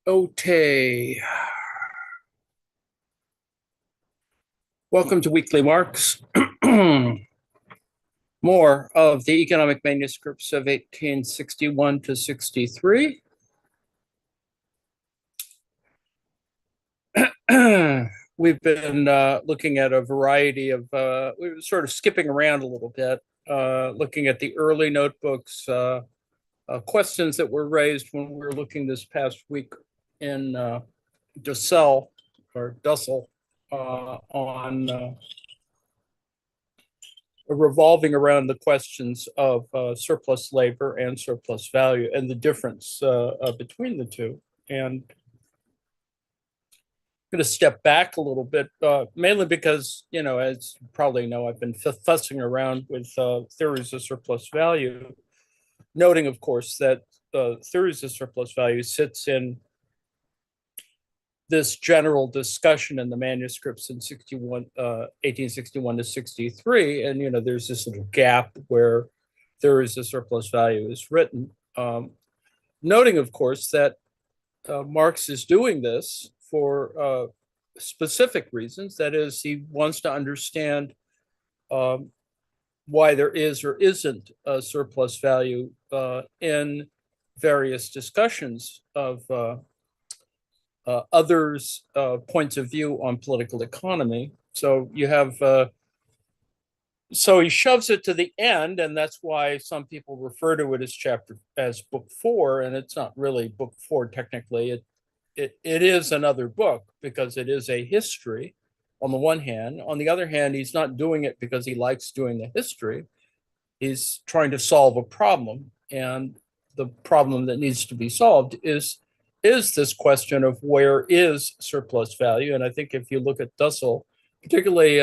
Okay. Welcome to Weekly Marx. More of the economic manuscripts of 1861 to 63. We've been looking at a variety of, we were sort of skipping around a little bit, looking at the early notebooks, questions that were raised when we were looking this past week in Dussel or Dussel on revolving around the questions of surplus labor and surplus value and the difference between the two. And I'm going to step back a little bit, mainly because, as you probably know, I've been fussing around with theories of surplus value, noting, of course, that theories of surplus value sits in this general discussion in the manuscripts in 1861 to 63. And, there's this little gap where theories of surplus value is written. Noting, of course, that Marx is doing this for specific reasons. That is, he wants to understand why there is or isn't a surplus value in various discussions of others' points of view on political economy. So you have, so he shoves it to the end, and that's why some people refer to it as book 4, and it's not really book 4 technically. It is another book because it is a history on the one hand. On the other hand, he's not doing it because he likes doing the history. He's trying to solve a problem, and the problem that needs to be solved is this question of where is surplus value. And I think if you look at Dussel, particularly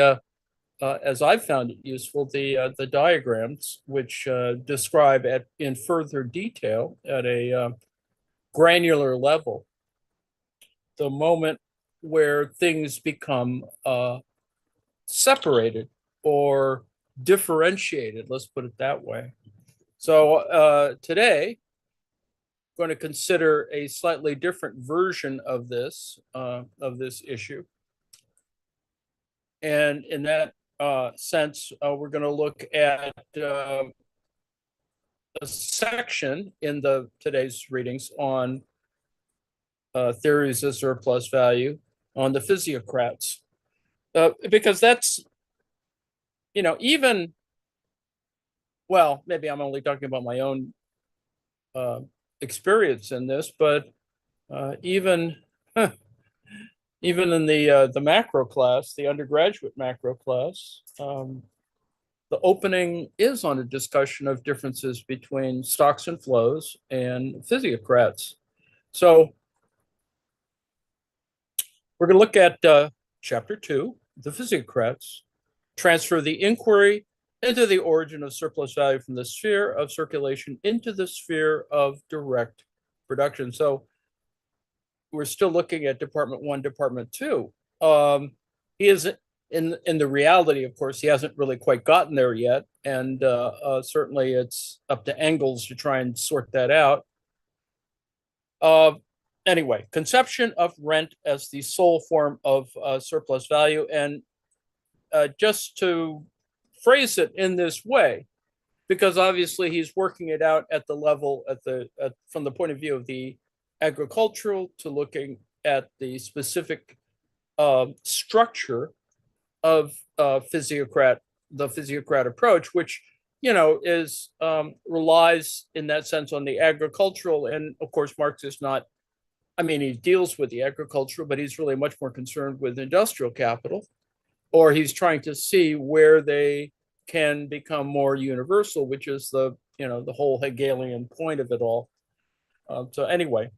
as I've found it useful, the diagrams which describe in further detail at a granular level the moment where things become separated or differentiated, let's put it that way. So today, going to consider a slightly different version of this issue. And in that sense, we're going to look at a section in today's readings on theories of surplus value, on the physiocrats, because that's, even, well, maybe I'm only talking about my own experience in this, but even even in the macro class, the undergraduate macro class, the opening is on a discussion of differences between stocks and flows and physiocrats. So we're going to look at chapter 2, the physiocrats, transfer the inquiry into the origin of surplus value from the sphere of circulation into the sphere of direct production. So we're still looking at Department 1, Department 2. He is in the reality, of course, he hasn't really quite gotten there yet. And certainly it's up to Engels to try and sort that out. Anyway, conception of rent as the sole form of surplus value. And just to phrase it in this way, because obviously he's working it out at the level from the point of view of the agricultural to looking at the specific structure of the physiocrat approach, which is relies in that sense on the agricultural. And of course, Marx is not. I mean, he deals with the agricultural, but he's really much more concerned with industrial capital, or he's trying to see where they can become more universal, which is the whole Hegelian point of it all. So anyway,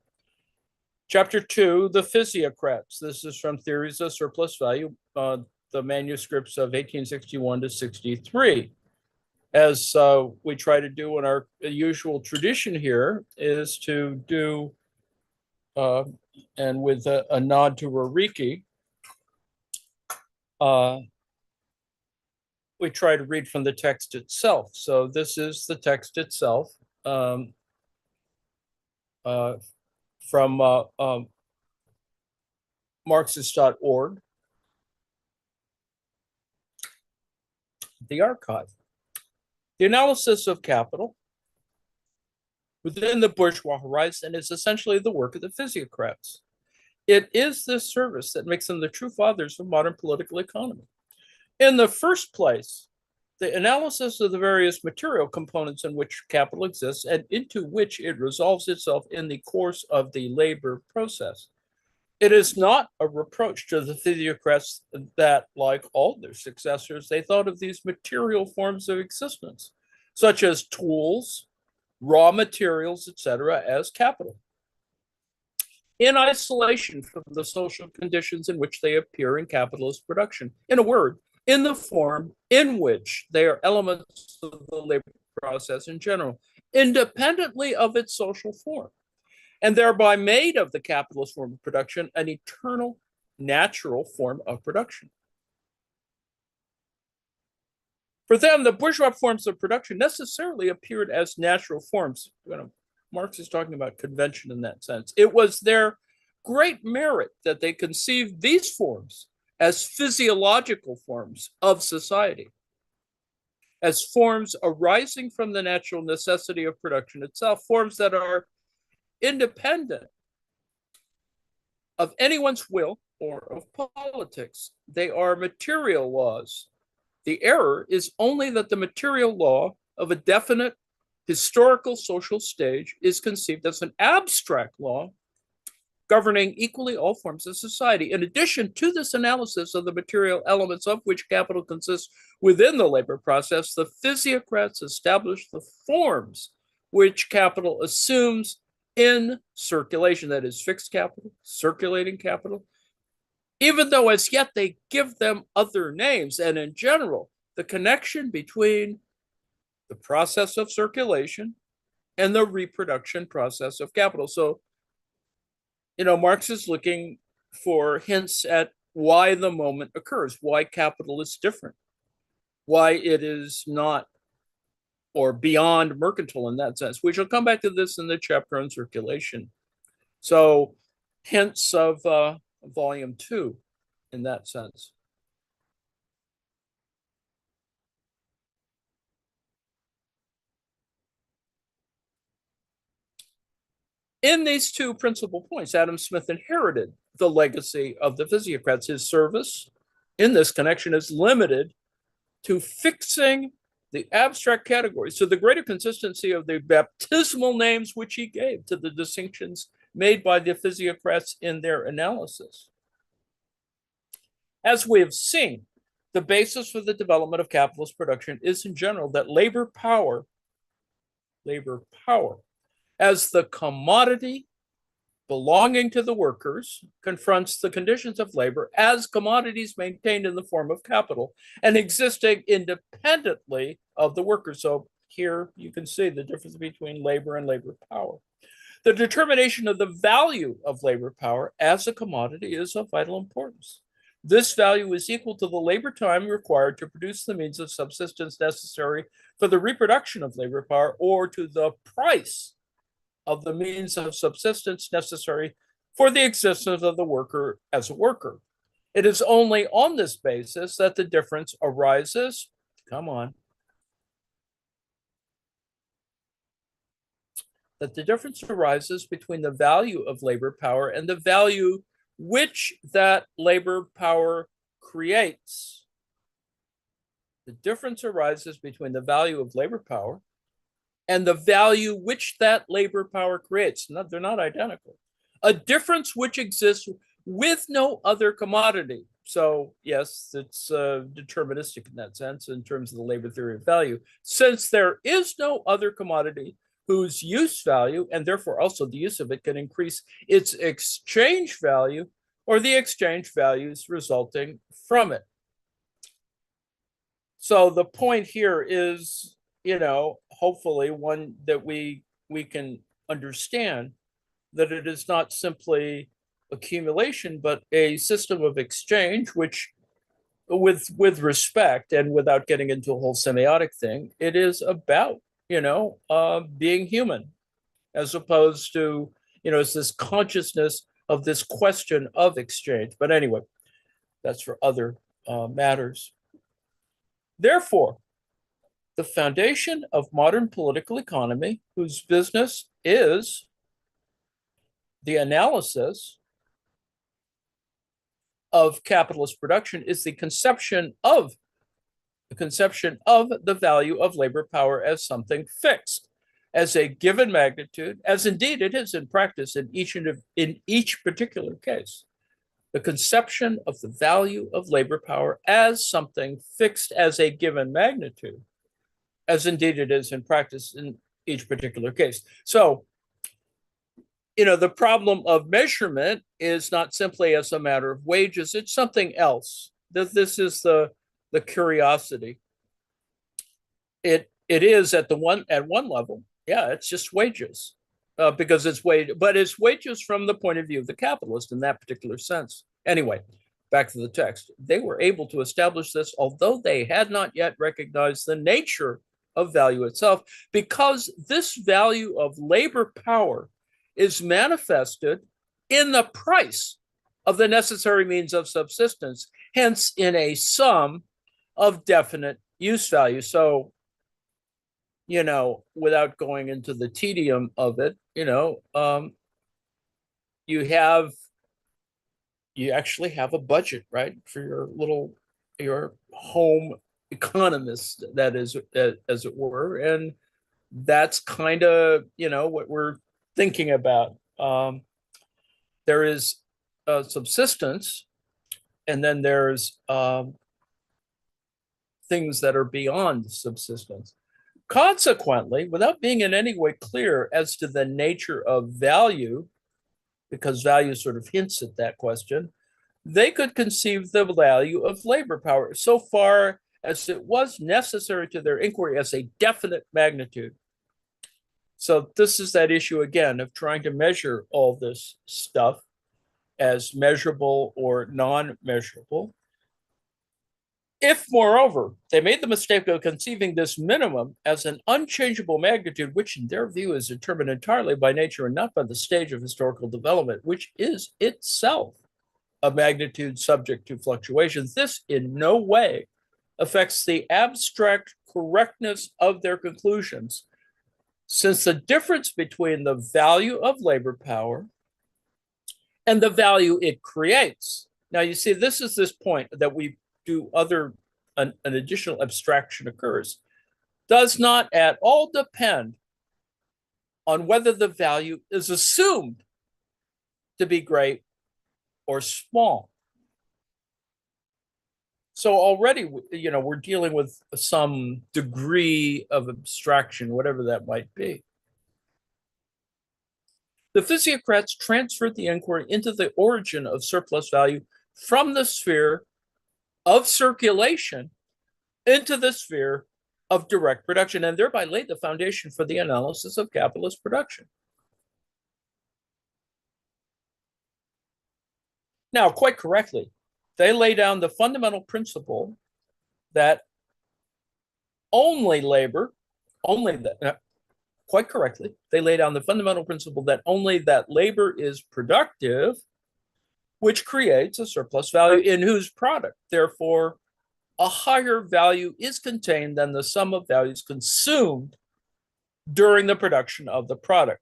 chapter 2, the physiocrats. This is from Theories of Surplus Value, the manuscripts of 1861 to 63. As we try to do in our usual tradition here, is to do, and with a nod to Roriki, we try to read from the text itself. So this is the text itself from Marxist.org, the archive. The analysis of capital within the bourgeois horizon is essentially the work of the physiocrats. It is this service that makes them the true fathers of modern political economy. In the first place, the analysis of the various material components in which capital exists and into which it resolves itself in the course of the labor process. It is not a reproach to the physiocrats that, like all their successors, they thought of these material forms of existence, such as tools, raw materials, etc., as capital, in isolation from the social conditions in which they appear in capitalist production. In a word, in the form in which they are elements of the labor process in general, independently of its social form, and thereby made of the capitalist form of production an eternal, natural form of production. For them, the bourgeois forms of production necessarily appeared as natural forms. Marx is talking about convention in that sense. It was their great merit that they conceived these forms as physiological forms of society, as forms arising from the natural necessity of production itself, forms that are independent of anyone's will or of politics. They are material laws. The error is only that the material law of a definite historical social stage is conceived as an abstract law governing equally all forms of society. In addition to this analysis of the material elements of which capital consists within the labor process, the physiocrats established the forms which capital assumes in circulation, that is, fixed capital, circulating capital, even though as yet they give them other names. And in general, the connection between the process of circulation and the reproduction process of capital. So, Marx is looking for hints at why the moment occurs, why capital is different, why it is not or beyond mercantile in that sense. We shall come back to this in the chapter on circulation. So hints of volume 2 in that sense. In these two principal points, Adam Smith inherited the legacy of the physiocrats. His service in this connection is limited to fixing the abstract categories, to the greater consistency of the baptismal names which he gave to the distinctions made by the physiocrats in their analysis. As we have seen, the basis for the development of capitalist production is in general that labor power, as the commodity belonging to the workers, confronts the conditions of labor as commodities maintained in the form of capital and existing independently of the workers. So here you can see the difference between labor and labor power. The determination of the value of labor power as a commodity is of vital importance. This value is equal to the labor time required to produce the means of subsistence necessary for the reproduction of labor power, or to the price of the means of subsistence necessary for the existence of the worker as a worker. It is only on this basis that the difference arises. That the difference arises between the value of labor power and the value which that labor power creates. The difference arises between the value of labor power and the value which that labor power creates. No, they're not identical. A difference which exists with no other commodity. So yes, it's deterministic in that sense in terms of the labor theory of value. Since there is no other commodity whose use value, and therefore also the use of it, can increase its exchange value or the exchange values resulting from it. So the point here is, hopefully one that we can understand, that it is not simply accumulation, but a system of exchange, which with respect and without getting into a whole semiotic thing, it is about, being human, as opposed to, it's this consciousness of this question of exchange. But anyway, that's for other matters. Therefore, the foundation of modern political economy, whose business is the analysis of capitalist production, is the conception of the value of labor power as something fixed, as a given magnitude, as indeed it is in practice in each particular case. The conception of the value of labor power as something fixed as a given magnitude, as indeed it is in practice in each particular case. So, the problem of measurement is not simply as a matter of wages, it's something else. This is the curiosity. It is at one level, yeah, it's just wages, because it's wage, but it's wages from the point of view of the capitalist in that particular sense. Anyway, back to the text. They were able to establish this, although they had not yet recognized the nature of value itself, because this value of labor power is manifested in the price of the necessary means of subsistence, hence in a sum of definite use value. So, without going into the tedium of it, you actually have a budget, right, for your home economist, that is, as it were, and that's kind of what we're thinking about. There is subsistence, and then there's things that are beyond subsistence. Consequently, without being in any way clear as to the nature of value, because value sort of hints at that question, they could conceive the value of labor power so far as it was necessary to their inquiry as a definite magnitude. So this is that issue again of trying to measure all this stuff as measurable or non-measurable. If, moreover, they made the mistake of conceiving this minimum as an unchangeable magnitude, which in their view is determined entirely by nature and not by the stage of historical development, which is itself a magnitude subject to fluctuations, this in no way affects the abstract correctness of their conclusions, since the difference between the value of labor power and the value it creates. Now, you see, this is this point that we do an additional abstraction occurs, does not at all depend on whether the value is assumed to be great or small. So already, we're dealing with some degree of abstraction, whatever that might be. The physiocrats transferred the inquiry into the origin of surplus value from the sphere of circulation into the sphere of direct production, and thereby laid the foundation for the analysis of capitalist production. Now, quite correctly, they lay down the fundamental principle that quite correctly, they lay down the fundamental principle that only that labor is productive, which creates a surplus value in whose product, therefore, a higher value is contained than the sum of values consumed during the production of the product.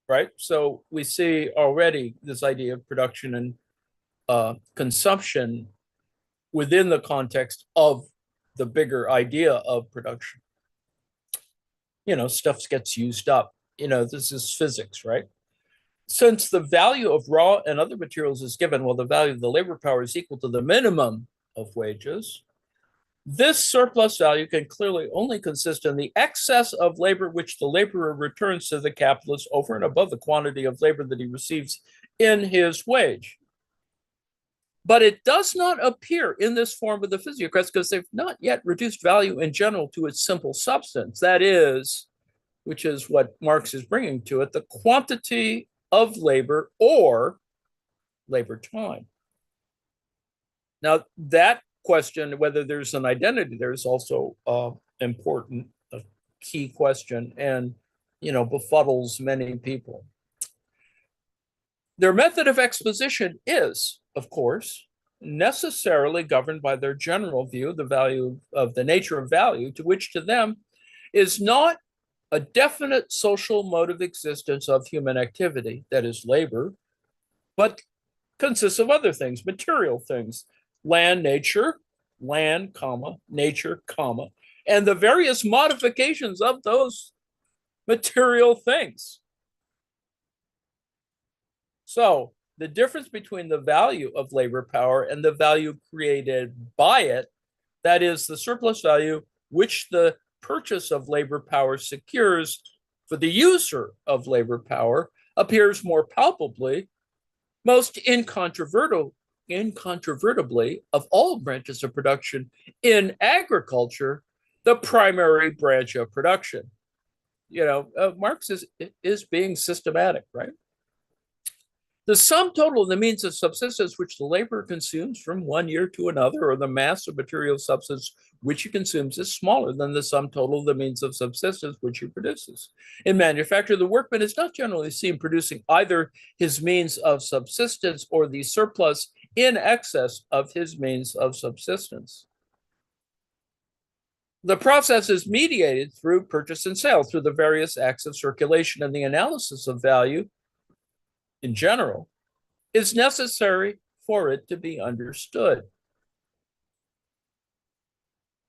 Right? So we see already this idea of production and consumption within the context of the bigger idea of production. Stuff gets used up. This is physics, right? Since the value of raw and other materials is given, while the value of the labor power is equal to the minimum of wages, this surplus value can clearly only consist in the excess of labor which the laborer returns to the capitalist over and above the quantity of labor that he receives in his wage. But it does not appear in this form of the physiocrats because they've not yet reduced value in general to its simple substance. That is, which is what Marx is bringing to it, the quantity of labor or labor time. Now, that question, whether there's an identity there, is also important, a key question. And befuddles many people. Their method of exposition is, of course, necessarily governed by their general view of the value of the nature of value, to which to them is not a definite social mode of existence of human activity, that is labor, but consists of other things, material things, land, nature, land, comma, nature, comma, and the various modifications of those material things. So the difference between the value of labor power and the value created by it, that is the surplus value which the purchase of labor power secures for the user of labor power, appears more palpably, most incontrovertibly of all branches of production in agriculture, the primary branch of production. Marx is being systematic, right? The sum total of the means of subsistence which the laborer consumes from one year to another, or the mass of material substance which he consumes, is smaller than the sum total of the means of subsistence which he produces. In manufacture, the workman is not generally seen producing either his means of subsistence or the surplus in excess of his means of subsistence. The process is mediated through purchase and sale, through the various acts of circulation, and the analysis of value in general is necessary for it to be understood.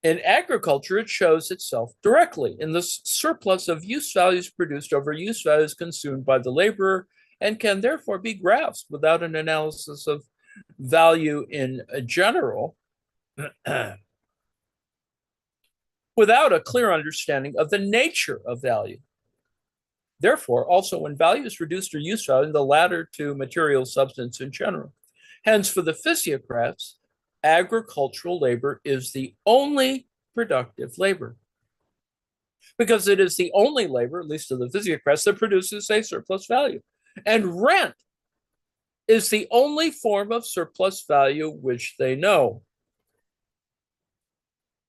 In agriculture, it shows itself directly in the surplus of use values produced over use values consumed by the laborer, and can therefore be grasped without an analysis of value in general, without a clear understanding of the nature of value. Therefore, also when value is reduced or use value, the latter to material substance in general. Hence, for the physiocrats, agricultural labor is the only productive labor, because it is the only labor, at least to the physiocrats, that produces a surplus value. And rent is the only form of surplus value which they know.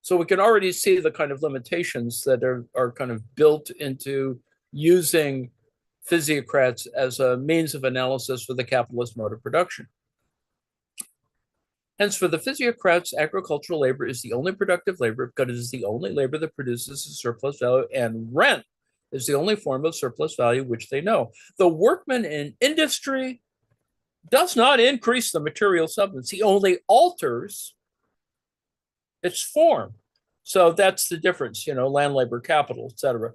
So we can already see the kind of limitations that are kind of built into using physiocrats as a means of analysis for the capitalist mode of production. Hence, for the physiocrats, agricultural labor is the only productive labor because it is the only labor that produces a surplus value, and rent is the only form of surplus value which they know. The workman in industry does not increase the material substance. He only alters its form. So that's the difference, land, labor, capital, etc.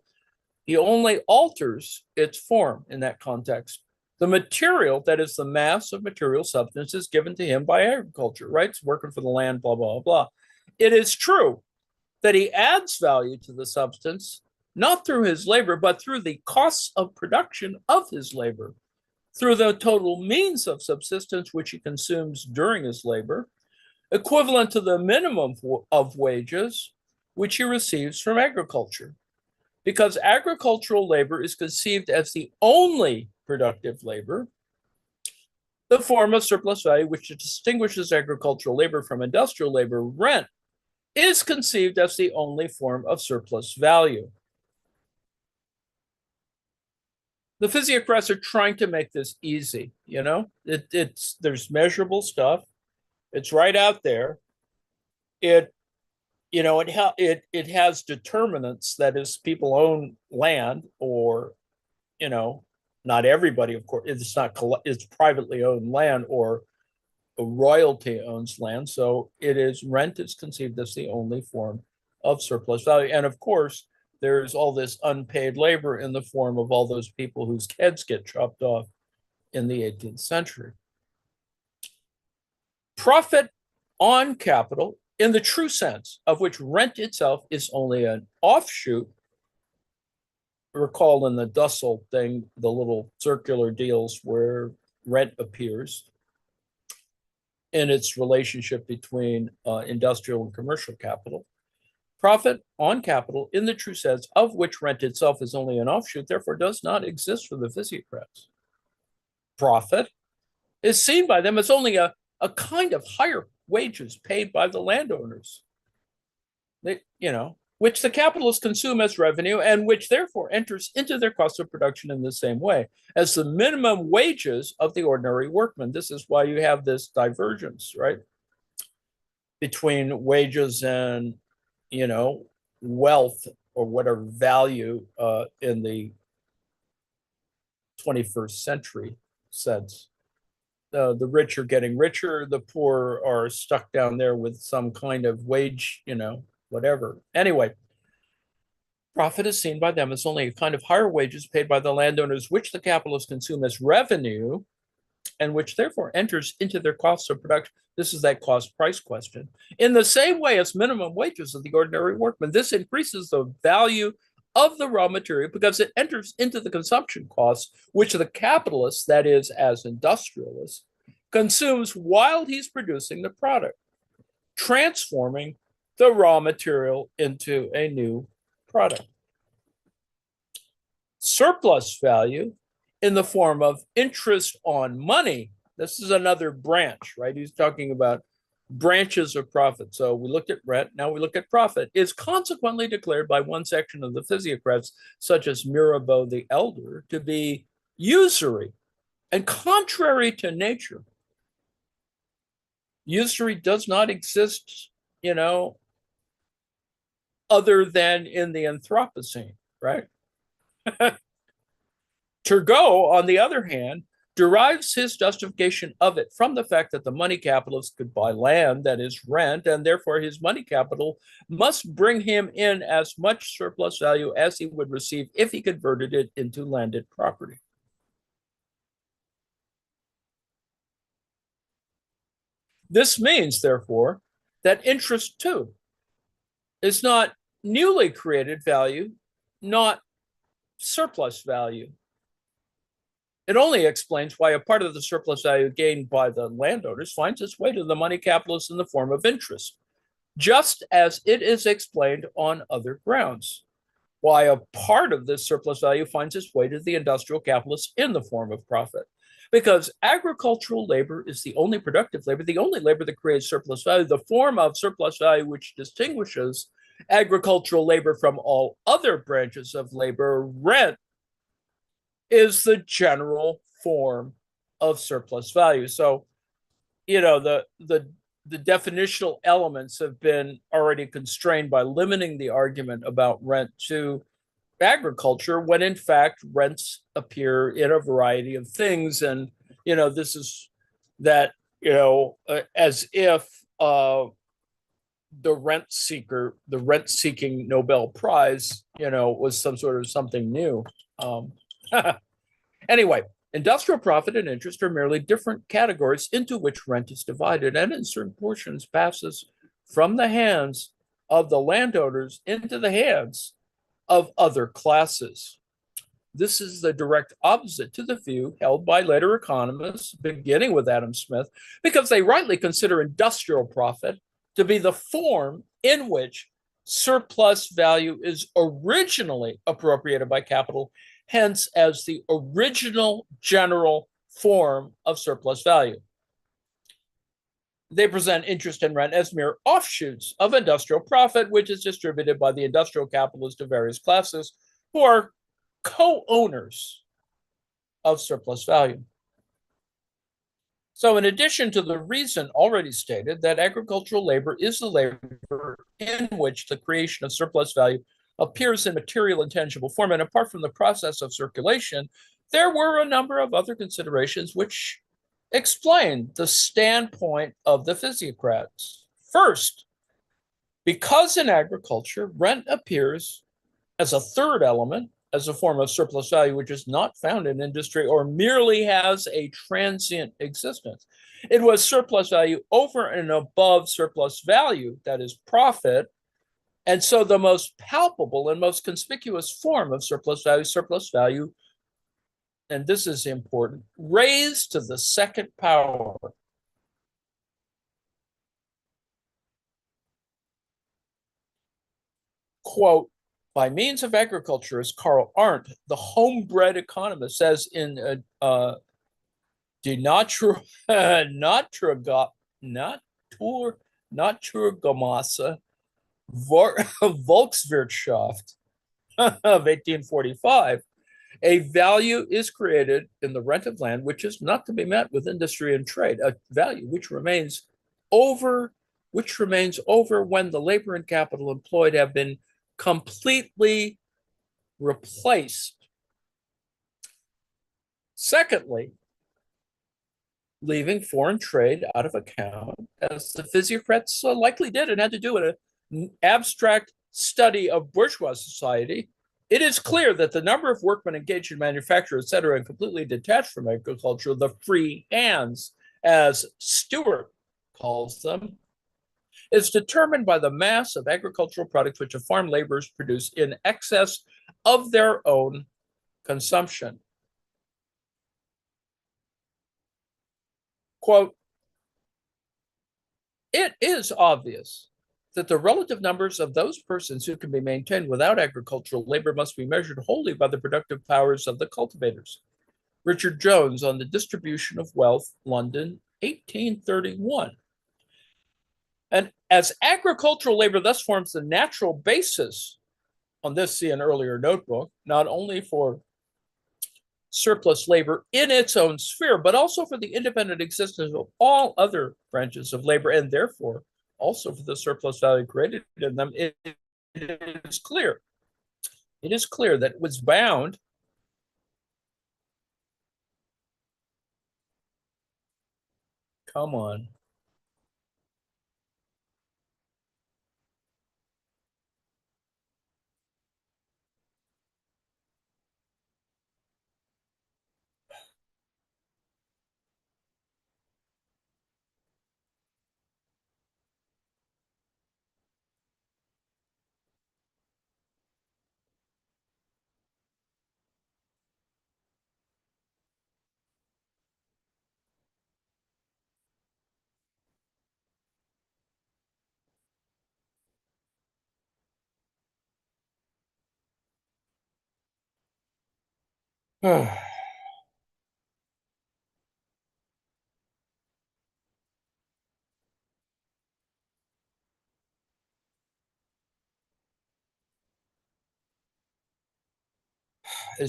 He only alters its form in that context. The material, that is the mass of material substance, is given to him by agriculture, right? It's working for the land, blah, blah, blah. It is true that he adds value to the substance, not through his labor, but through the costs of production of his labor, through the total means of subsistence which he consumes during his labor, equivalent to the minimum of wages which he receives from agriculture. Because agricultural labor is conceived as the only productive labor, the form of surplus value which distinguishes agricultural labor from industrial labor, rent, is conceived as the only form of surplus value. The physiocrats are trying to make this easy, there's measurable stuff. It's right out there. It has determinants, that is, people own land, or not everybody, of course, it's privately owned land, or a royalty owns land. So rent is conceived as the only form of surplus value. And of course, there's all this unpaid labor in the form of all those people whose heads get chopped off in the 18th century. Profit on capital, in the true sense of which rent itself is only an offshoot. Recall in the Dussel thing, the little circular deals where rent appears in its relationship between industrial and commercial capital. Profit on capital, in the true sense of which rent itself is only an offshoot, therefore does not exist for the physiocrats. Profit is seen by them as only a kind of higher wages paid by the landowners. which the capitalists consume as revenue and which therefore enters into their cost of production in the same way as the minimum wages of the ordinary workman. This is why you have this divergence, right, between wages and, wealth or whatever value in the 21st century sense. The rich are getting richer, the poor are stuck down there with some kind of wage, whatever. Anyway, profit is seen by them as only a kind of higher wages paid by the landowners, which the capitalists consume as revenue, and which therefore enters into their costs of production. This is that cost price question. In the same way as minimum wages of the ordinary workman, this increases the value of the raw material because it enters into the consumption costs, which the capitalist, that is, as industrialist, consumes while he's producing the product, transforming the raw material into a new product. Surplus value in the form of interest on money. This is another branch, right? He's talking about branches of profit. So we looked at rent, now we look at profit, is consequently declared by one section of the physiocrats, such as Mirabeau the Elder, to be usury and contrary to nature. Usury does not exist, other than in the Anthropocene, right? Turgot, on the other hand, derives his justification of it from the fact that the money capitalist could buy land, that is rent, and therefore his money capital must bring him in as much surplus value as he would receive if he converted it into landed property. This means, therefore, that interest too is not newly created value, not surplus value. It only explains why a part of the surplus value gained by the landowners finds its way to the money capitalists in the form of interest, just as it is explained on other grounds. Why a part of this surplus value finds its way to the industrial capitalists in the form of profit. Because agricultural labor is the only productive labor, the only labor that creates surplus value, the form of surplus value which distinguishes agricultural labor from all other branches of labor, rent, is the general form of surplus value. So, the definitional elements have been already constrained by limiting the argument about rent to agriculture, when in fact rents appear in a variety of things. And, this is that, as if the rent-seeking Nobel Prize, was some sort of something new. Anyway, industrial profit and interest are merely different categories into which rent is divided, and in certain portions passes from the hands of the landowners into the hands of other classes. This is the direct opposite to the view held by later economists, beginning with Adam Smith, because they rightly consider industrial profit to be the form in which surplus value is originally appropriated by capital, hence as the original general form of surplus value. They present interest and rent as mere offshoots of industrial profit, which is distributed by the industrial capitalists to various classes who are co-owners of surplus value. So in addition to the reason already stated that agricultural labor is the labor in which the creation of surplus value appears in material and tangible form, and apart from the process of circulation, there were a number of other considerations which explain the standpoint of the physiocrats. First, because in agriculture, rent appears as a third element, as a form of surplus value which is not found in industry or merely has a transient existence. It was surplus value over and above surplus value, that is profit. And so the most palpable and most conspicuous form of surplus value, and this is important, raised to the second power. Quote, by means of agriculture, as Karl Arndt, the homebred economist, says in De Naturamasse, Volkswirtschaft of 1845, a value is created in the rent of land which is not to be met with industry and trade, a value over which remains over when the labor and capital employed have been completely replaced. Secondly, leaving foreign trade out of account, as the physiocrats likely did and had to do in an abstract study of bourgeois society, it is clear that the number of workmen engaged in manufacture, et cetera, and completely detached from agriculture, the free hands, as Stewart calls them, is determined by the mass of agricultural products which the farm laborers produce in excess of their own consumption. Quote, it is obvious that the relative numbers of those persons who can be maintained without agricultural labor must be measured wholly by the productive powers of the cultivators. Richard Jones on the Distribution of Wealth, London, 1831. And as agricultural labor thus forms the natural basis, on this see an earlier notebook, not only for surplus labor in its own sphere, but also for the independent existence of all other branches of labor, and therefore also for the surplus value created in them, it is clear. It is clear that it was bound come on. It's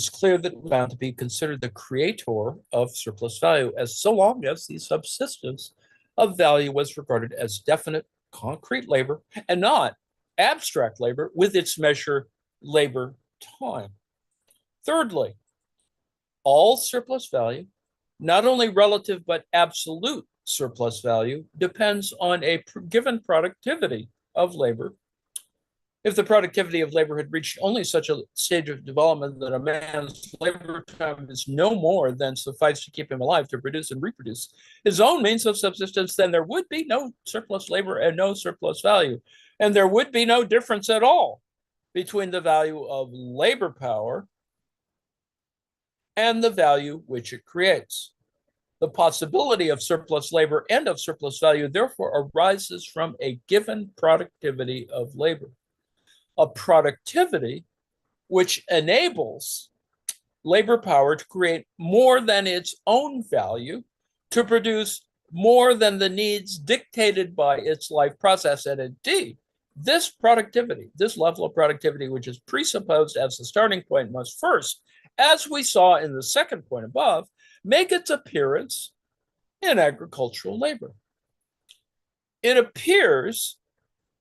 clear that we're bound to be considered the creator of surplus value, as so long as the subsistence of value was regarded as definite, concrete labor and not abstract labor with its measure labor time. Thirdly, all surplus value, not only relative but absolute surplus value, depends on a given productivity of labor. If the productivity of labor had reached only such a stage of development that a man's labor time is no more than suffice to keep him alive to produce and reproduce his own means of subsistence, then there would be no surplus labor and no surplus value. And there would be no difference at all between the value of labor power and the value which it creates. The possibility of surplus labor and of surplus value, therefore, arises from a given productivity of labor. A productivity which enables labor power to create more than its own value, to produce more than the needs dictated by its life process. And indeed, this productivity, this level of productivity, which is presupposed as the starting point, must first, as we saw in the second point above, make its appearance in agricultural labor. It appears,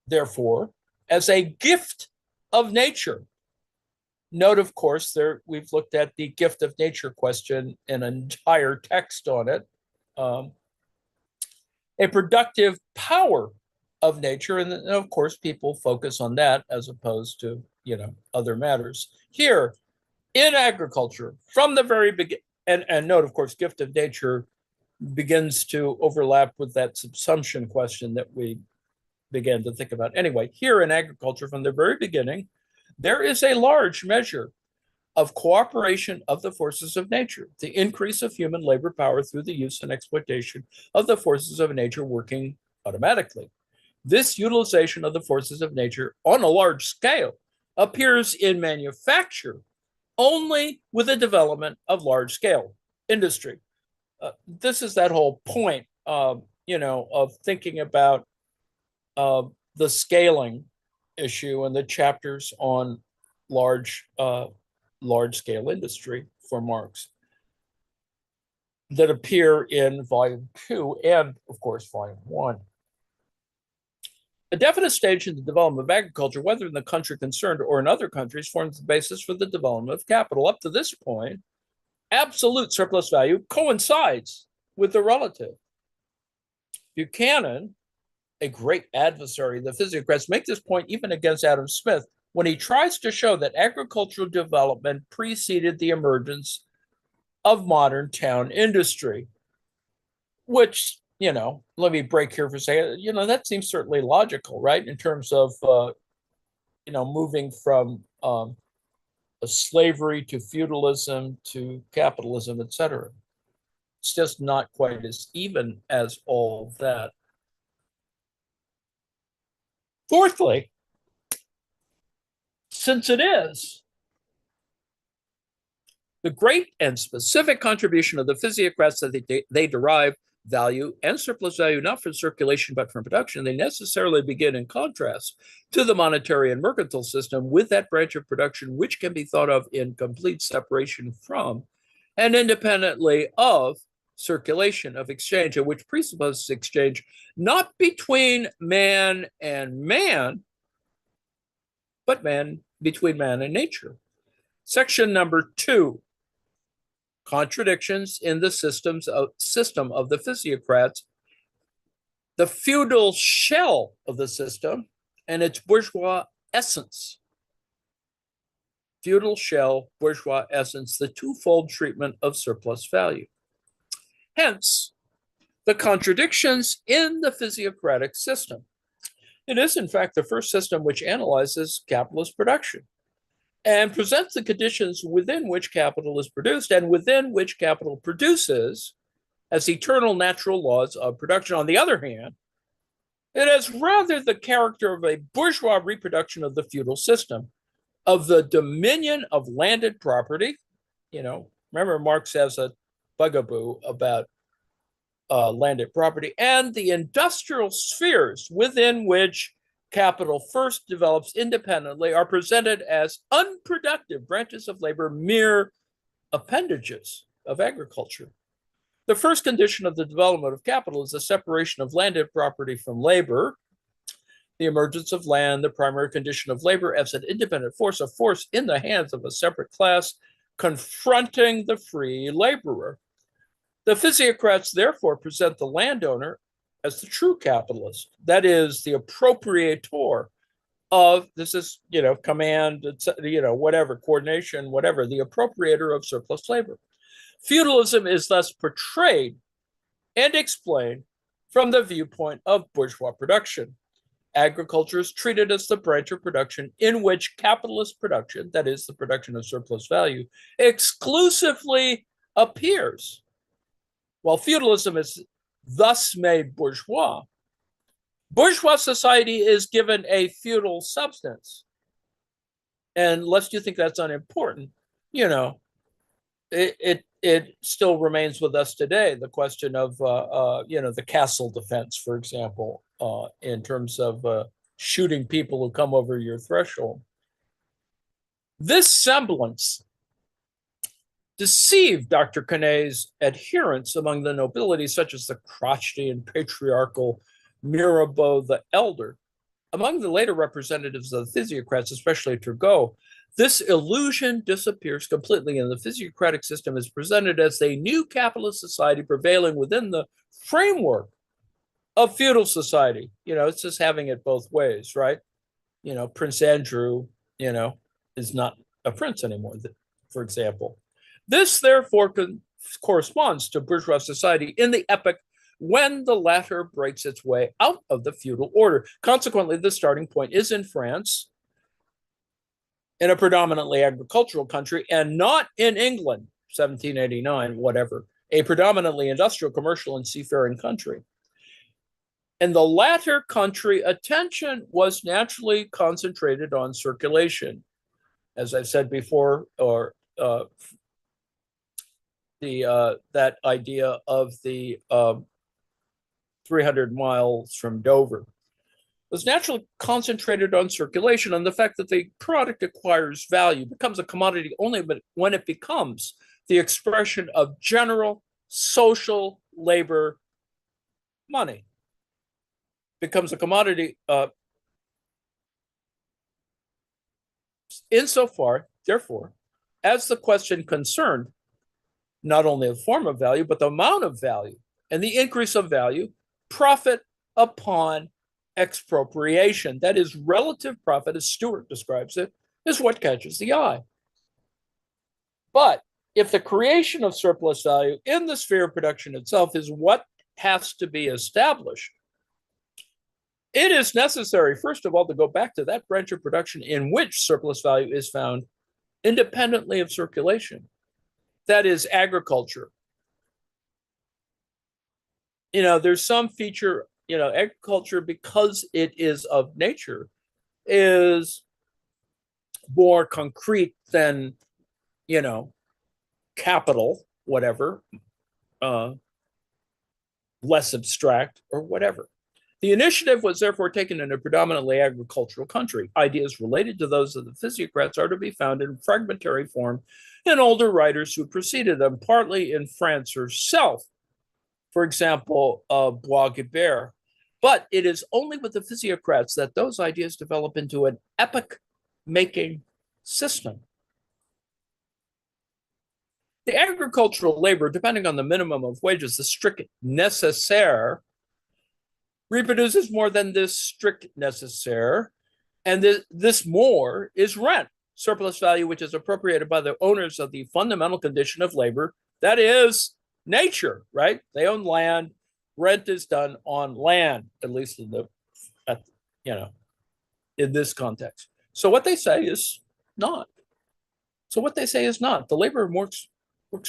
therefore, as a gift of nature. Note, of course, there we've looked at the gift of nature question in an entire text on it. A productive power of nature, and of course, people focus on that as opposed to other matters. Here, in agriculture, from the very beginning, and note, of course, gift of nature begins to overlap with that subsumption question that we began to think about. Anyway, here in agriculture, from the very beginning, there is a large measure of cooperation of the forces of nature, the increase of human labor power through the use and exploitation of the forces of nature working automatically. This utilization of the forces of nature on a large scale appears in manufacture only with the development of large scale industry. This is that whole point, of thinking about the scaling issue and the chapters on large scale industry for Marx that appear in volume 2 and, of course, volume 1. A definite stage in the development of agriculture, whether in the country concerned or in other countries, forms the basis for the development of capital. Up to this point, absolute surplus value coincides with the relative. Buchanan, a great adversary of the physiocrats, makes this point even against Adam Smith when he tries to show that agricultural development preceded the emergence of modern town industry, which, let me break here for a second. That seems certainly logical, right? In terms of, moving from slavery to feudalism to capitalism, etc. It's just not quite as even as all that. Fourthly, since it is the great and specific contribution of the physiocrats that they derive value and surplus value not from circulation but from production, they necessarily begin in contrast to the monetary and mercantile system with that branch of production which can be thought of in complete separation from and independently of circulation, of exchange, and which presupposes exchange not between man and man, but between man and nature. Section number 2, contradictions in the system of the physiocrats, the feudal shell of the system and its bourgeois essence. Feudal shell, bourgeois essence, the twofold treatment of surplus value. Hence, the contradictions in the physiocratic system. It is, in fact, the first system which analyzes capitalist production and presents the conditions within which capital is produced and within which capital produces as eternal natural laws of production. On the other hand, it has rather the character of a bourgeois reproduction of the feudal system, of the dominion of landed property. Remember, Marx has a bugaboo about landed property, and the industrial spheres within which capital first develops independently are presented as unproductive branches of labor, mere appendages of agriculture. The first condition of the development of capital is the separation of landed property from labor, the emergence of land, the primary condition of labor as an independent force, a force in the hands of a separate class confronting the free laborer. The physiocrats therefore present the landowner as the true capitalist, that is, the appropriator of, this is, command, whatever, coordination, whatever, the appropriator of surplus labor. Feudalism is thus portrayed and explained from the viewpoint of bourgeois production. Agriculture is treated as the branch of production in which capitalist production, that is, the production of surplus value, exclusively appears. While feudalism is thus made bourgeois, bourgeois society is given a feudal substance. And lest you think that's unimportant, it still remains with us today, the question of, the castle defense, for example, in terms of shooting people who come over your threshold. This semblance deceived Dr. Quenet's adherents among the nobility, such as the crotchety and patriarchal Mirabeau the Elder. Among the later representatives of the physiocrats, especially Turgot, this illusion disappears completely, and the physiocratic system is presented as a new capitalist society prevailing within the framework of feudal society. It's just having it both ways, right? Prince Andrew, is not a prince anymore, for example. This, therefore, corresponds to bourgeois society in the epoch when the latter breaks its way out of the feudal order. Consequently, the starting point is in France, in a predominantly agricultural country, and not in England, 1789, whatever, a predominantly industrial, commercial, and seafaring country. In the latter country, attention was naturally concentrated on circulation. As I've said before, or that idea of the 300 miles from Dover. was naturally concentrated on circulation, on the fact that the product acquires value, becomes a commodity only when it becomes the expression of general social labor money, becomes a commodity insofar, therefore, as the question concerned not only the form of value, but the amount of value and the increase of value, profit upon expropriation. That is, relative profit, as Stewart describes it, is what catches the eye. But if the creation of surplus value in the sphere of production itself is what has to be established, it is necessary, first of all, to go back to that branch of production in which surplus value is found independently of circulation. That is agriculture. There's some feature, agriculture, because it is of nature, is more concrete than, capital, whatever, less abstract or whatever. The initiative was therefore taken in a predominantly agricultural country. Ideas related to those of the physiocrats are to be found in fragmentary form in older writers who preceded them, partly in France herself. For example, Bois-Guilbert. But it is only with the physiocrats that those ideas develop into an epoch-making system. The agricultural labor, depending on the minimum of wages, the strict nécessaire, reproduces more than this strict nécessaire, and this more is rent, surplus value, which is appropriated by the owners of the fundamental condition of labor, that is nature, right? They own land. Rent is done on land, at least in this context. So what they say is not. The labor works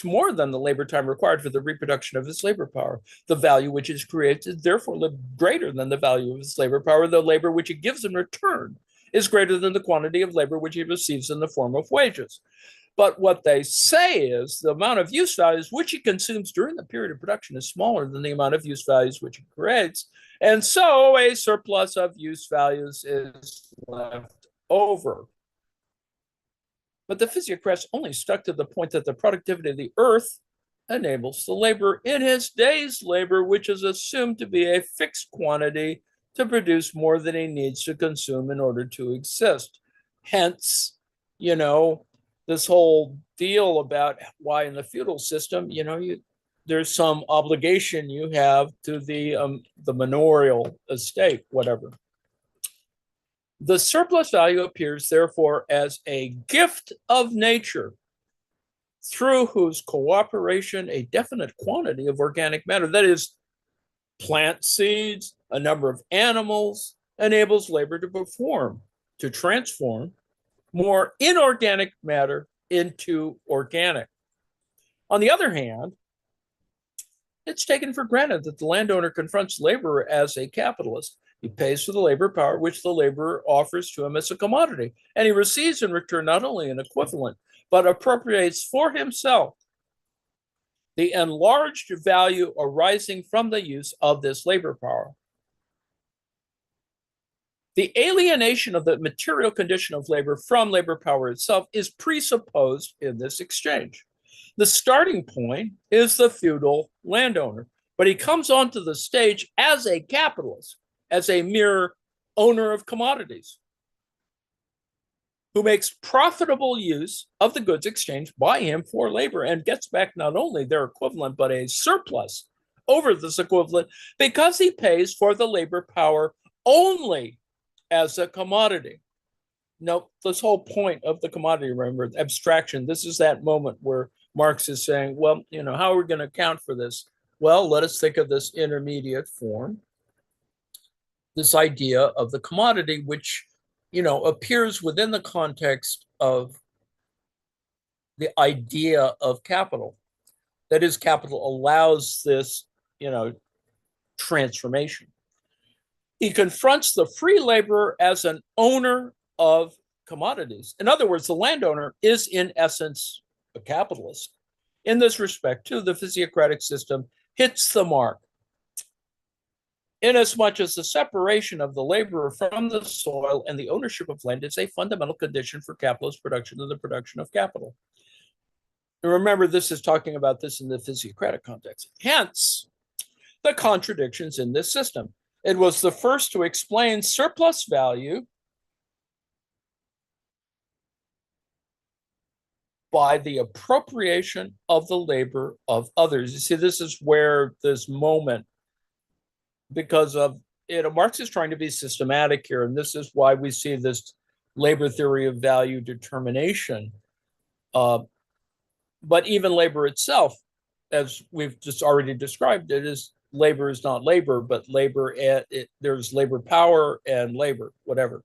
more than the labor time required for the reproduction of its labor power. The value which is created, therefore, greater than the value of its labor power. The labor which it gives in return is greater than the quantity of labor which it receives in the form of wages. But what they say is the amount of use values which it consumes during the period of production is smaller than the amount of use values which it creates. And so a surplus of use values is left over. But the physiocrats only stuck to the point that the productivity of the earth enables the laborer in his day's labor, which is assumed to be a fixed quantity, to produce more than he needs to consume in order to exist. Hence, this whole deal about why in the feudal system, there's some obligation you have to the manorial estate, whatever. The surplus value appears, therefore, as a gift of nature, through whose cooperation a definite quantity of organic matter, that is, plant seeds, a number of animals, enables labor to transform more inorganic matter into organic. On the other hand, it's taken for granted that the landowner confronts laborer as a capitalist. He pays for the labor power which the laborer offers to him as a commodity, and he receives in return not only an equivalent, but appropriates for himself the enlarged value arising from the use of this labor power. The alienation of the material condition of labor from labor power itself is presupposed in this exchange. The starting point is the feudal landowner, but he comes onto the stage as a capitalist, as a mere owner of commodities, who makes profitable use of the goods exchanged by him for labor and gets back not only their equivalent, but a surplus over this equivalent, because he pays for the labor power only as a commodity. Note this whole point of the commodity, remember, abstraction. This is that moment where Marx is saying, well, how are we going to account for this? Well, let us think of this intermediate form, this idea of the commodity, which, appears within the context of the idea of capital. That is, capital allows this, transformation. He confronts the free laborer as an owner of commodities. In other words, the landowner is in essence a capitalist. In this respect, too, the physiocratic system hits the mark. inasmuch as the separation of the laborer from the soil and the ownership of land is a fundamental condition for capitalist production and the production of capital. And remember, this is talking about this in the physiocratic context. Hence, the contradictions in this system. It was the first to explain surplus value by the appropriation of the labor of others. You see, this is where this moment, because of Marx is trying to be systematic here, and this is why we see this labor theory of value determination. But even labor itself, as we've just already described, labor is not labor, but labor. There's labor power and labor, whatever.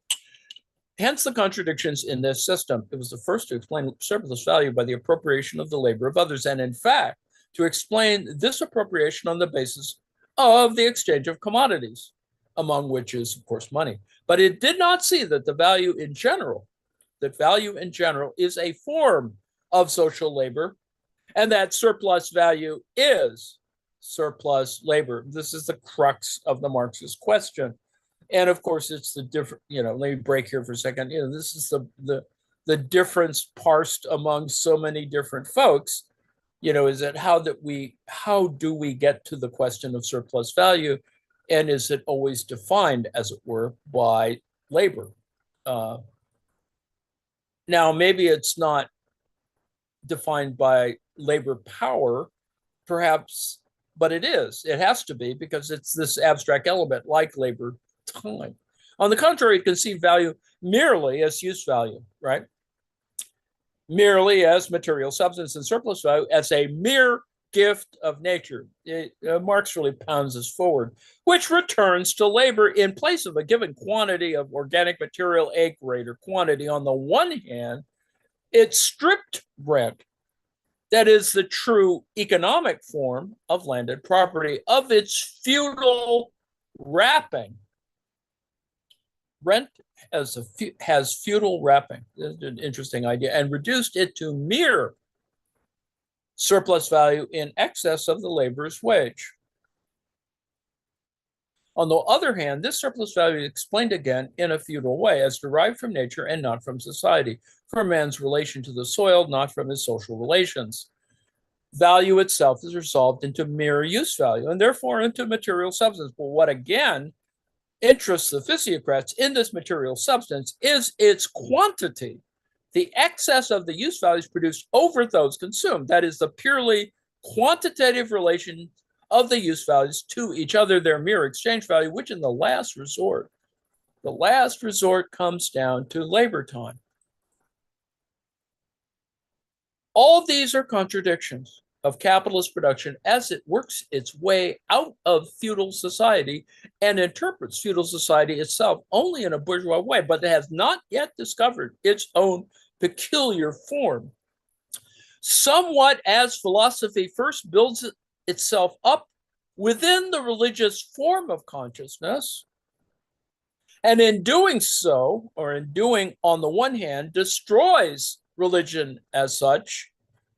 Hence the contradictions in this system. It was the first to explain surplus value by the appropriation of the labor of others, and in fact, to explain this appropriation on the basis of the exchange of commodities, among which is, of course, money. But it did not see that value in general is a form of social labor, and that surplus value is surplus labor. This is the crux of the Marxist question. And of course, it's the different, let me break here for a second. This is the difference parsed among so many different folks. Is that how do we get to the question of surplus value? And is it always defined, as it were, by labor? Now, maybe it's not defined by labor power, perhaps, but it is. It has to be, because it's this abstract element like labor time. On the contrary, it can see value merely as use value, right? Merely as material substance, and surplus value as a mere gift of nature. Marx really pounds this forward, which returns to labor in place of a given quantity of organic material, a greater quantity. On the one hand, it's stripped rent, that is the true economic form of landed property, of its feudal wrapping. Rent has feudal wrapping. That's an interesting idea, and reduced it to mere surplus value in excess of the laborer's wage. On the other hand, this surplus value is explained again in a feudal way, as derived from nature and not from society, from man's relation to the soil, not from his social relations. Value itself is resolved into mere use value, and therefore into material substance. But what again interests the physiocrats in this material substance is its quantity. The excess of the use values produced over those consumed. That is the purely quantitative relation of the use values to each other, their mere exchange value, which in the last resort comes down to labor time. All these are contradictions of capitalist production as it works its way out of feudal society and interprets feudal society itself only in a bourgeois way, but it has not yet discovered its own peculiar form. Somewhat as philosophy first builds itself up within the religious form of consciousness, and in doing so, or in doing on the one hand, destroys religion as such,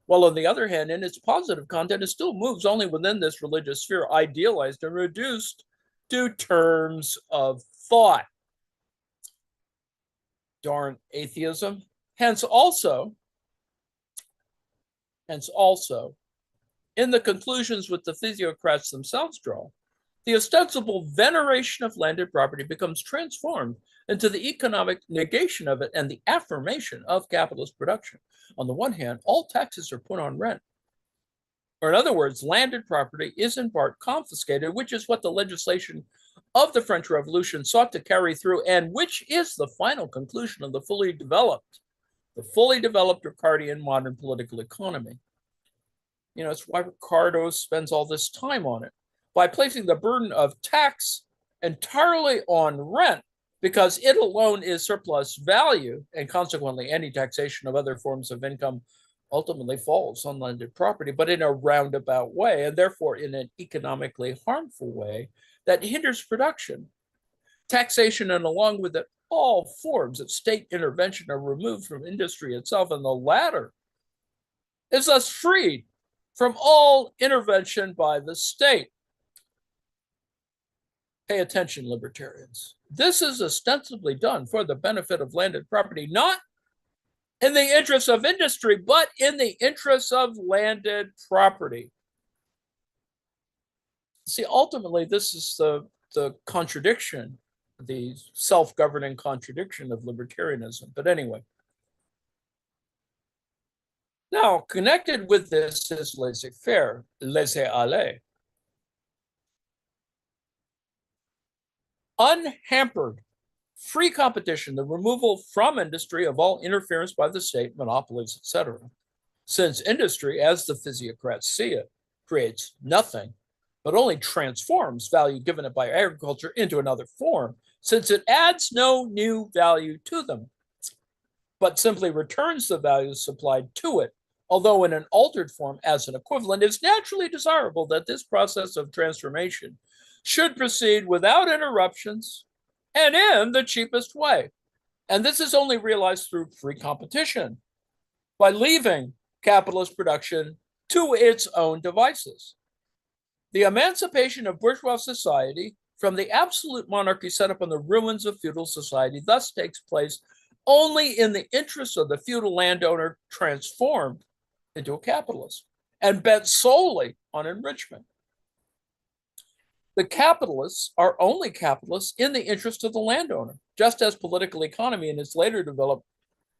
while on the other hand, in its positive content, it still moves only within this religious sphere, idealized and reduced to terms of thought. Darn atheism. Hence also, in the conclusions which the physiocrats themselves draw, the ostensible veneration of landed property becomes transformed into the economic negation of it and the affirmation of capitalist production. On the one hand, all taxes are put on rent. Or in other words, landed property is in part confiscated, which is what the legislation of the French Revolution sought to carry through, and which is the final conclusion of the fully developed Ricardian modern political economy. It's why Ricardo spends all this time on it. By placing the burden of tax entirely on rent, because it alone is surplus value, and consequently any taxation of other forms of income ultimately falls on landed property, but in a roundabout way, and therefore in an economically harmful way that hinders production. Taxation, and along with it, all forms of state intervention are removed from industry itself, and the latter is thus freed from all intervention by the state. Pay attention, libertarians. This is ostensibly done for the benefit of landed property, not in the interests of industry, but in the interests of landed property. See, ultimately, this is the contradiction, the self-governing contradiction of libertarianism. But anyway, now connected with this is laissez-faire, laissez-aller. Unhampered free competition, the removal from industry of all interference by the state, monopolies, etc. Since industry, as the physiocrats see it, creates nothing, but only transforms value given it by agriculture into another form, since it adds no new value to them, but simply returns the value supplied to it, although in an altered form as an equivalent. It's naturally desirable that this process of transformation should proceed without interruptions and in the cheapest way. And this is only realized through free competition, by leaving capitalist production to its own devices. The emancipation of bourgeois society from the absolute monarchy set up on the ruins of feudal society thus takes place only in the interests of the feudal landowner transformed into a capitalist and bent solely on enrichment. The capitalists are only capitalists in the interest of the landowner, just as political economy in its later development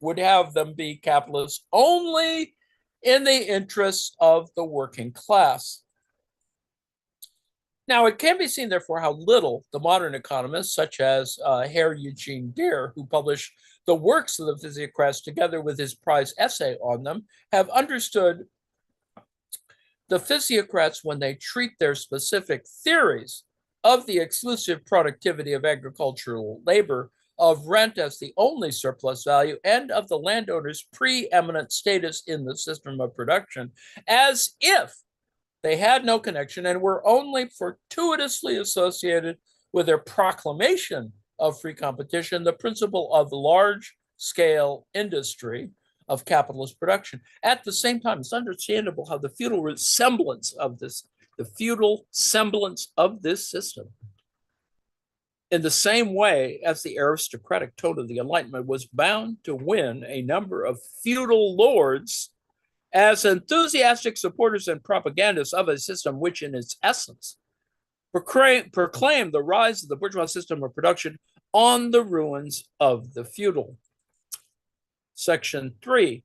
would have them be capitalists only in the interests of the working class. Now, it can be seen, therefore, how little the modern economists, such as Herr Eugene Deer, who published the works of the physiocrats together with his prize essay on them, have understood the physiocrats when they treat their specific theories of the exclusive productivity of agricultural labor, of rent as the only surplus value, and of the landowner's preeminent status in the system of production, as if they had no connection and were only fortuitously associated with their proclamation of free competition, the principle of large-scale industry of capitalist production. At the same time, it's understandable how the feudal semblance of this system, in the same way as the aristocratic tone of the Enlightenment, was bound to win a number of feudal lords as enthusiastic supporters and propagandists of a system which, in its essence, proclaimed the rise of the bourgeois system of production on the ruins of the feudal. Section 3,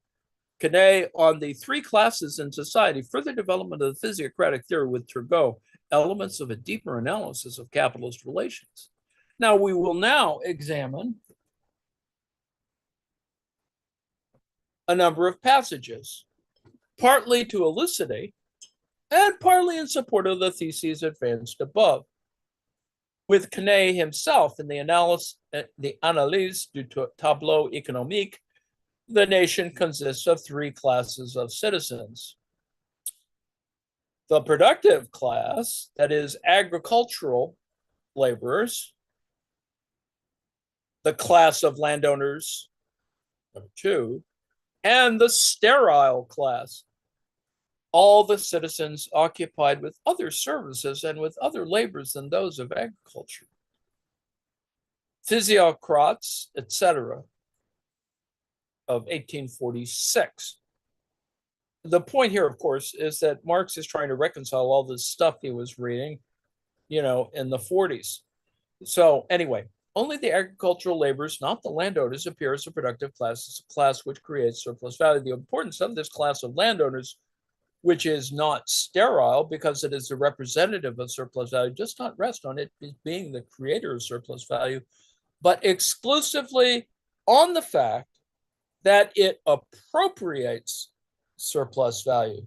Quenet on the three classes in society, further development of the physiocratic theory with Turgot, elements of a deeper analysis of capitalist relations. Now, we will now examine a number of passages, partly to elucidate and partly in support of the theses advanced above. With Quenet himself in the Analyse du Tableau économique, the nation consists of three classes of citizens. The productive class, that is, agricultural laborers, the class of landowners, number 2, and the sterile class, all the citizens occupied with other services and with other labors than those of agriculture. Physiocrats, etc., of 1846. The point here, of course, is that Marx is trying to reconcile all this stuff he was reading, in the 40s. So anyway, only the agricultural laborers, not the landowners, appear as a productive class, as a class which creates surplus value. The importance of this class of landowners, which is not sterile because it is a representative of surplus value, does not rest on it being the creator of surplus value, but exclusively on the fact that it appropriates surplus value.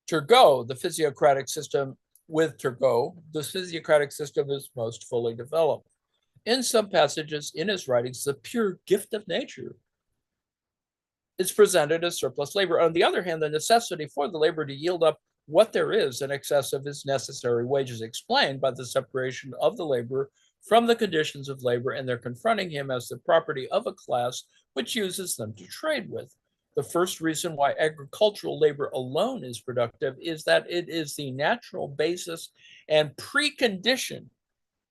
Turgot, the physiocratic system, with Turgot, the physiocratic system is most fully developed. In some passages in his writings, the pure gift of nature is presented as surplus labor. On the other hand, the necessity for the labor to yield up what there is in excess of his necessary wages, explained by the separation of the laborer from the conditions of labor and their confronting him as the property of a class which uses them to trade with. The first reason why agricultural labor alone is productive is that it is the natural basis and precondition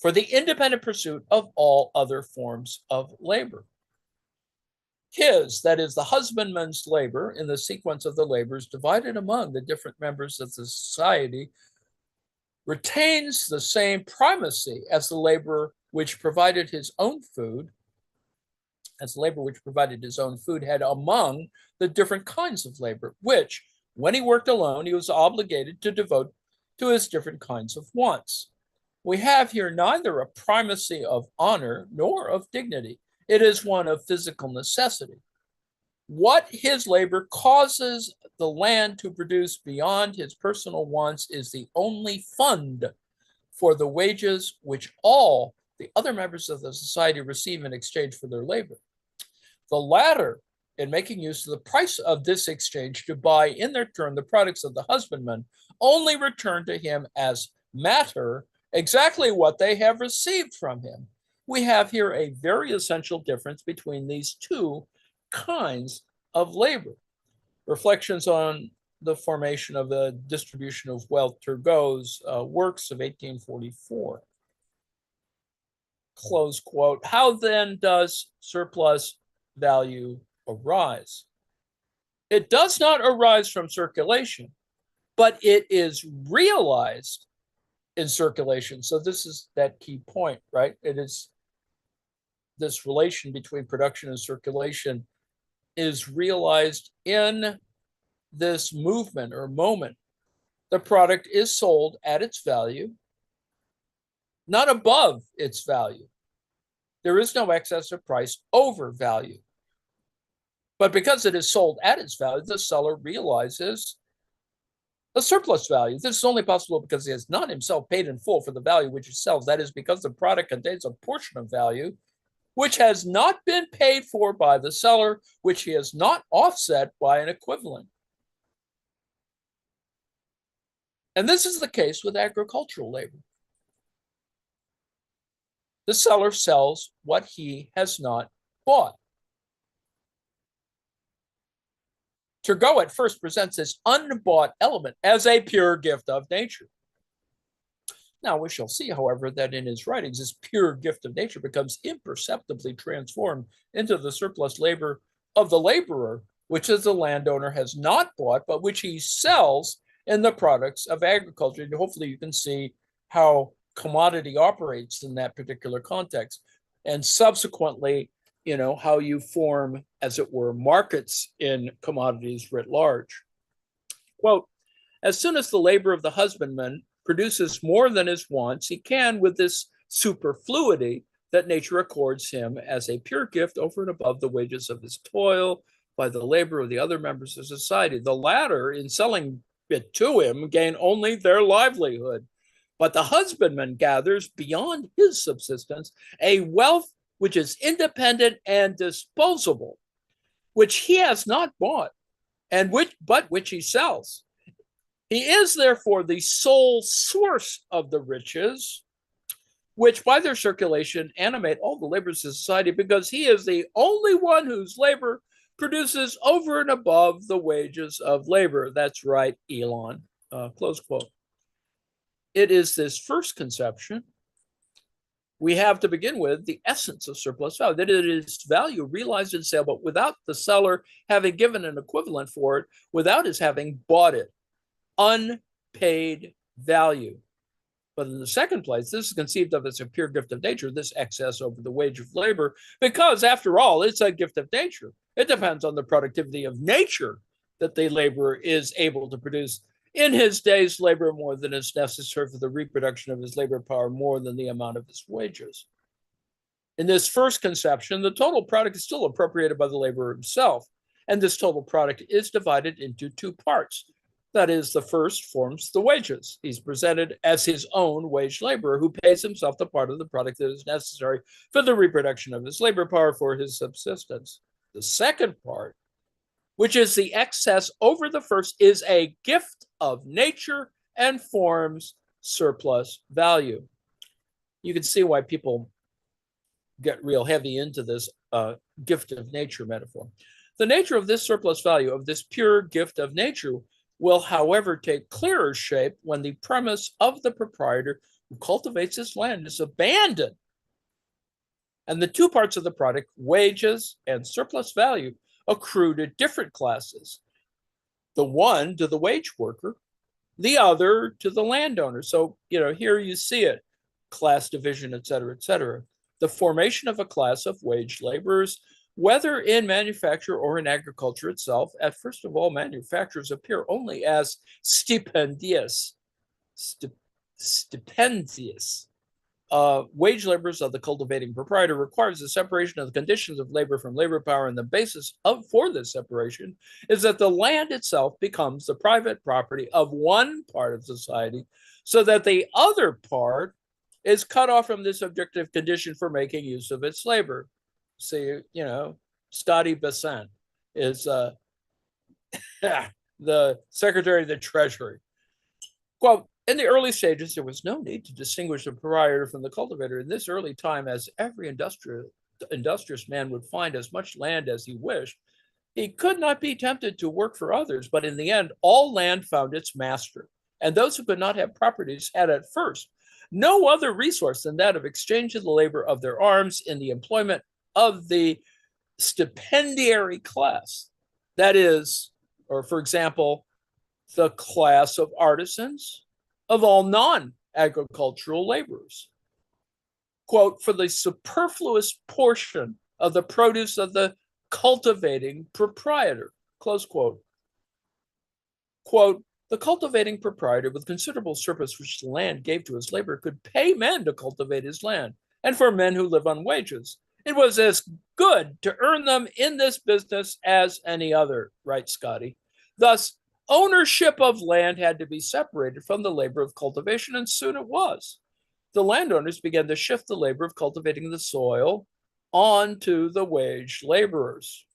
for the independent pursuit of all other forms of labor. His, that is the husbandman's labor, in the sequence of the labors divided among the different members of the society, retains the same primacy as the labor which provided his own food, had among the different kinds of labor, which, when he worked alone, he was obligated to devote to his different kinds of wants. We have here neither a primacy of honor nor of dignity. It is one of physical necessity. What his labor causes the land to produce beyond his personal wants is the only fund for the wages which all the other members of the society receive in exchange for their labor. The latter, in making use of the price of this exchange to buy in their turn the products of the husbandman, only return to him as matter exactly what they have received from him. We have here a very essential difference between these two kinds of labor. Reflections on the formation of the distribution of wealth, Turgot's works of 1844. Close quote. How then does surplus value arise? It does not arise from circulation, but it is realized in circulation. So this is that key point, right? It is this relation between production and circulation is realized in this movement or moment. The product is sold at its value, not above its value. There is no excess of price over value. But because it is sold at its value, the seller realizes a surplus value. This is only possible because he has not himself paid in full for the value which he sells. That is because the product contains a portion of value which has not been paid for by the seller, which he has not offset by an equivalent. And this is the case with agricultural labor. The seller sells what he has not bought. Turgot at first presents this unbought element as a pure gift of nature. Now, we shall see, however, that in his writings, this pure gift of nature becomes imperceptibly transformed into the surplus labor of the laborer, which is the landowner has not bought, but which he sells in the products of agriculture. And hopefully you can see how commodity operates in that particular context. And subsequently, how you form, as it were, markets in commodities writ large. Quote, as soon as the labor of the husbandman produces more than his wants, he can, with this superfluity that nature accords him as a pure gift over and above the wages of his toil by the labor of the other members of society. The latter, in selling it to him, gain only their livelihood. But the husbandman gathers beyond his subsistence a wealth which is independent and disposable, which he has not bought, and which he sells. He is therefore the sole source of the riches, which by their circulation animate all the labors of society, because he is the only one whose labor produces over and above the wages of labor. That's right, Elon. Close quote. It is this first conception we have to begin with, the essence of surplus value, that it is value realized in sale, but without the seller having given an equivalent for it, without his having bought it. Unpaid value. But in the second place, this is conceived of as a pure gift of nature, this excess over the wage of labor, because after all, it's a gift of nature. It depends on the productivity of nature that the laborer is able to produce in his day's labor more than is necessary for the reproduction of his labor power, more than the amount of his wages. In this first conception, the total product is still appropriated by the laborer himself, and this total product is divided into two parts. That is, the first forms the wages. He's presented as his own wage laborer who pays himself the part of the product that is necessary for the reproduction of his labor power for his subsistence. The second part, which is the excess over the first, is a gift of nature and forms surplus value. You can see why people get real heavy into this gift of nature metaphor. The nature of this surplus value, of this pure gift of nature, will, however, take clearer shape when the premise of the proprietor who cultivates his land is abandoned. And the two parts of the product, wages and surplus value, accrue to different classes. The one to the wage worker, the other to the landowner. So, here you see it, class division, et cetera, et cetera. The formation of a class of wage laborers, whether in manufacture or in agriculture itself, at first of all, manufacturers appear only as stipendious. Wage laborers of the cultivating proprietor requires the separation of the conditions of labor from labor power, and the basis for this separation is that the land itself becomes the private property of one part of society, so that the other part is cut off from this objective condition for making use of its labor. See, Scotty Besant is the Secretary of the Treasury. Quote, in the early stages, there was no need to distinguish the proprietor from the cultivator. In this early time, as every industrious man would find as much land as he wished, he could not be tempted to work for others, but in the end, all land found its master. And those who could not have properties had at first no other resource than that of exchanging the labor of their arms in the employment of the stipendiary class. That is, or for example, the class of artisans, of all non-agricultural laborers. Quote, for the superfluous portion of the produce of the cultivating proprietor, close quote. Quote, the cultivating proprietor with considerable surplus which the land gave to his labor could pay men to cultivate his land, and for men who live on wages. It was as good to earn them in this business as any other, writes Scotty. Thus, ownership of land had to be separated from the labor of cultivation, and soon it was. The landowners began to shift the labor of cultivating the soil onto the wage laborers.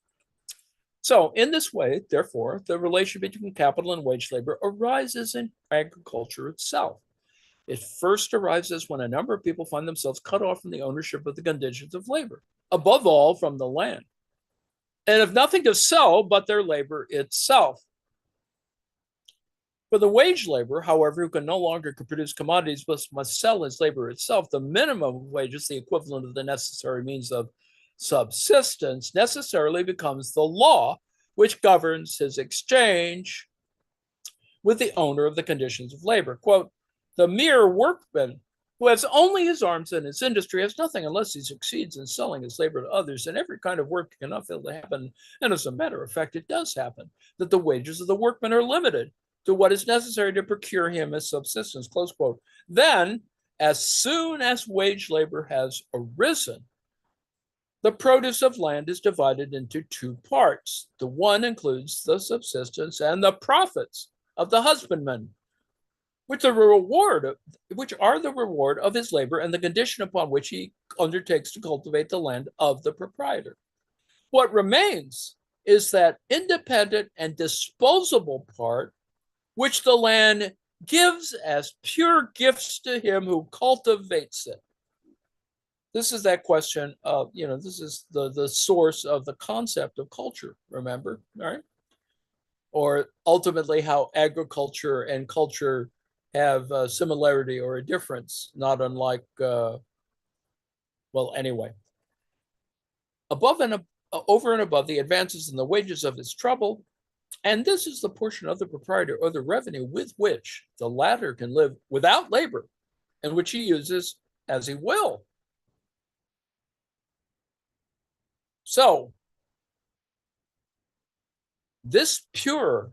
So, in this way, therefore, the relation between capital and wage labor arises in agriculture itself. It first arises when a number of people find themselves cut off from the ownership of the conditions of labor, above all from the land, and have nothing to sell but their labor itself. For the wage laborer, however, who can no longer produce commodities but must sell his labor itself, the minimum of wages, the equivalent of the necessary means of subsistence, necessarily becomes the law which governs his exchange with the owner of the conditions of labor. Quote, the mere workman who has only his arms and his industry has nothing unless he succeeds in selling his labor to others, and every kind of work cannot fail to happen. And as a matter of fact, it does happen that the wages of the workman are limited to what is necessary to procure him his subsistence, close quote. Then, as soon as wage labor has arisen, the produce of land is divided into two parts. The one includes the subsistence and the profits of the husbandman, which are the reward of his labor and the condition upon which he undertakes to cultivate the land of the proprietor. What remains is that independent and disposable part which the land gives as pure gifts to him who cultivates it. This is that question of, this is the source of the concept of culture, remember, right? Or ultimately how agriculture and culture have a similarity or a difference, not unlike, anyway. Over and above the advances in the wages of his trouble, and this is the portion of the proprietor or the revenue with which the latter can live without labor, and which he uses as he will. So, this pure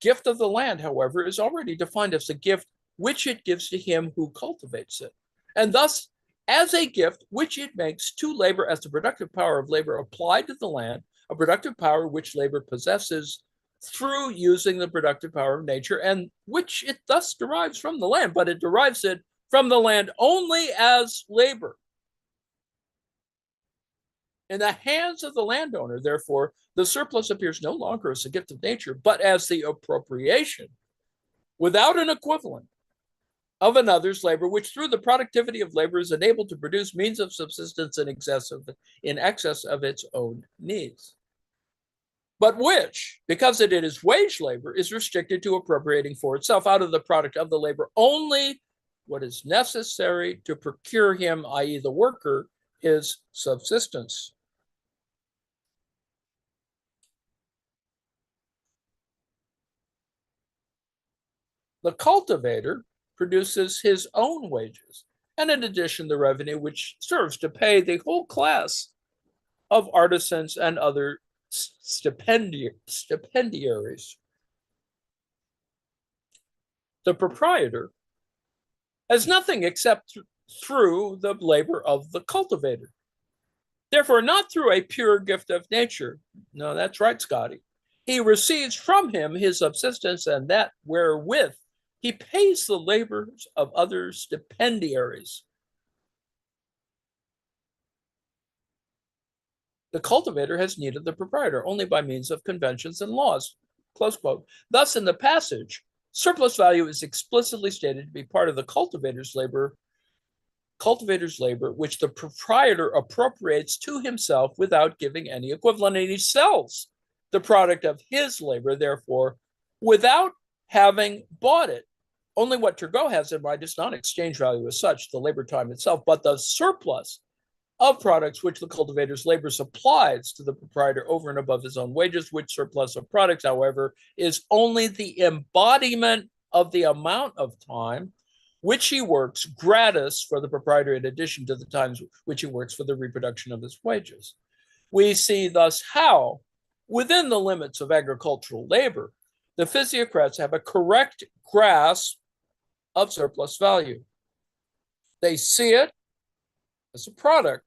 gift of the land, however, is already defined as a gift which it gives to him who cultivates it, and thus as a gift which it makes to labor as the productive power of labor applied to the land, a productive power which labor possesses through using the productive power of nature, and which it thus derives from the land, but it derives it from the land only as labor. In the hands of the landowner, therefore, the surplus appears no longer as a gift of nature, but as the appropriation, without an equivalent, of another's labor, which through the productivity of labor is enabled to produce means of subsistence in excess of its own needs. But which, because it is wage labor, is restricted to appropriating for itself out of the product of the labor only what is necessary to procure him, i.e. the worker, his subsistence. The cultivator produces his own wages, and in addition, the revenue which serves to pay the whole class of artisans and other stipendiaries. The proprietor has nothing except through the labor of the cultivator. Therefore, not through a pure gift of nature. No, that's right, Scotty. He receives from him his subsistence, and that wherewith he pays the labors of other stipendiaries. The cultivator has need of the proprietor only by means of conventions and laws. Close quote. Thus, in the passage, surplus value is explicitly stated to be part of the cultivator's labor, which the proprietor appropriates to himself without giving any equivalent, and he sells the product of his labor, therefore, without having bought it. Only what Turgot has in mind is not exchange value as such, the labor time itself, but the surplus of products which the cultivator's labor supplies to the proprietor over and above his own wages, which surplus of products, however, is only the embodiment of the amount of time which he works gratis for the proprietor in addition to the times which he works for the reproduction of his wages. We see thus how, within the limits of agricultural labor, the physiocrats have a correct grasp of surplus value. They see it as a product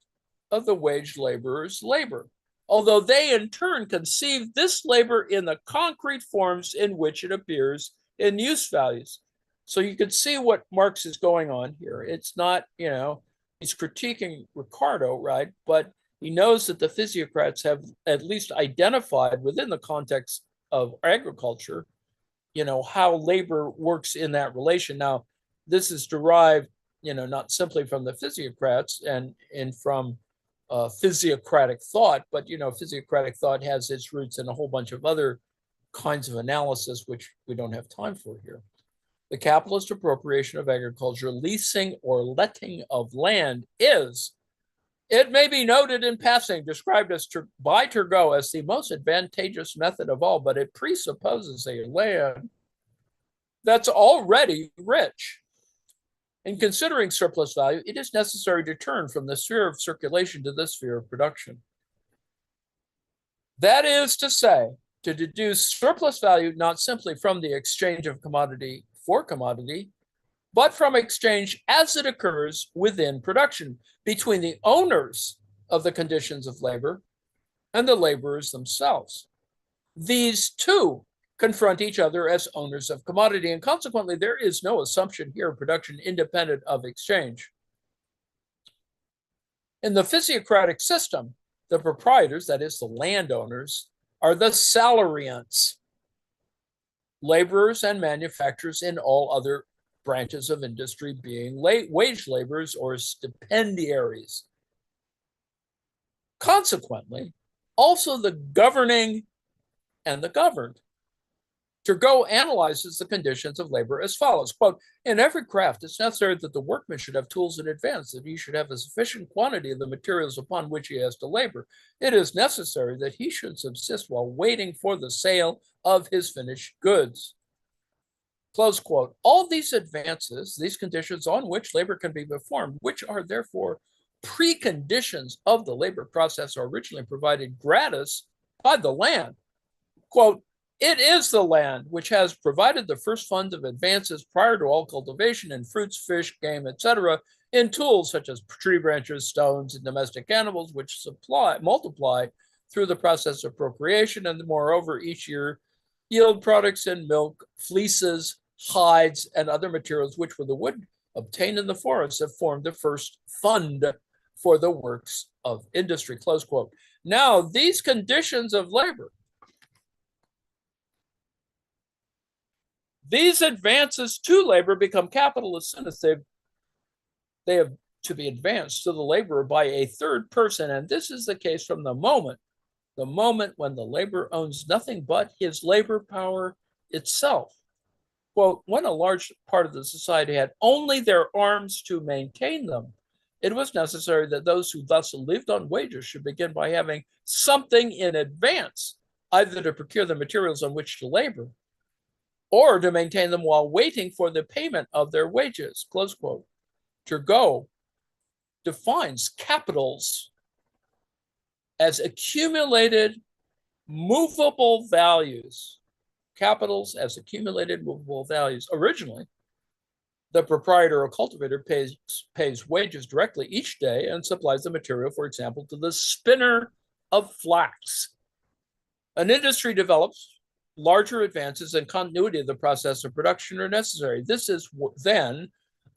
of the wage laborer's labor, although they in turn conceive this labor in the concrete forms in which it appears in use values. So you can see what Marx is going on here. It's not, he's critiquing Ricardo, right? But he knows that the physiocrats have at least identified within the context of agriculture, how labor works in that relation. Now, this is derived, not simply from the physiocrats and from physiocratic thought, but, physiocratic thought has its roots in a whole bunch of other kinds of analysis, which we don't have time for here. The capitalist appropriation of agriculture, leasing or letting of land is, it may be noted in passing, described by Turgot as the most advantageous method of all, but it presupposes a land that's already rich. In considering surplus value, it is necessary to turn from the sphere of circulation to the sphere of production. That is to say, to deduce surplus value not simply from the exchange of commodity for commodity, but from exchange as it occurs within production between the owners of the conditions of labor and the laborers themselves. These two confront each other as owners of commodity, and consequently, there is no assumption here of production independent of exchange. In the physiocratic system, the proprietors, that is, the landowners, are the salariants, laborers and manufacturers in all other branches of industry being wage laborers or stipendiaries. Consequently, also the governing and the governed. Turgot analyzes the conditions of labor as follows, quote, in every craft, it's necessary that the workman should have tools in advance, that he should have a sufficient quantity of the materials upon which he has to labor. It is necessary that he should subsist while waiting for the sale of his finished goods. Close quote. All these advances, these conditions on which labor can be performed, which are therefore preconditions of the labor process, are originally provided gratis by the land. Quote, it is the land which has provided the first fund of advances prior to all cultivation in fruits, fish, game, etc., in tools such as tree branches, stones, and domestic animals, which multiply through the process of procreation, and moreover, each year yield products in milk, fleeces, hides, and other materials which, with the wood obtained in the forest, have formed the first fund for the works of industry, close quote. Now, these conditions of labor, These advances to labor become capital as soon as they have to be advanced to the laborer by a third person. And this is the case from the moment when the laborer owns nothing but his labor power itself. Quote, when a large part of the society had only their arms to maintain them, it was necessary that those who thus lived on wages should begin by having something in advance, either to procure the materials on which to labor or to maintain them while waiting for the payment of their wages, close quote. Turgot defines capitals as accumulated movable values. Capitals as accumulated movable values. Originally, the proprietor or cultivator pays wages directly each day and supplies the material, for example, to the spinner of flax. An industry develops, larger advances and continuity of the process of production are necessary. This is then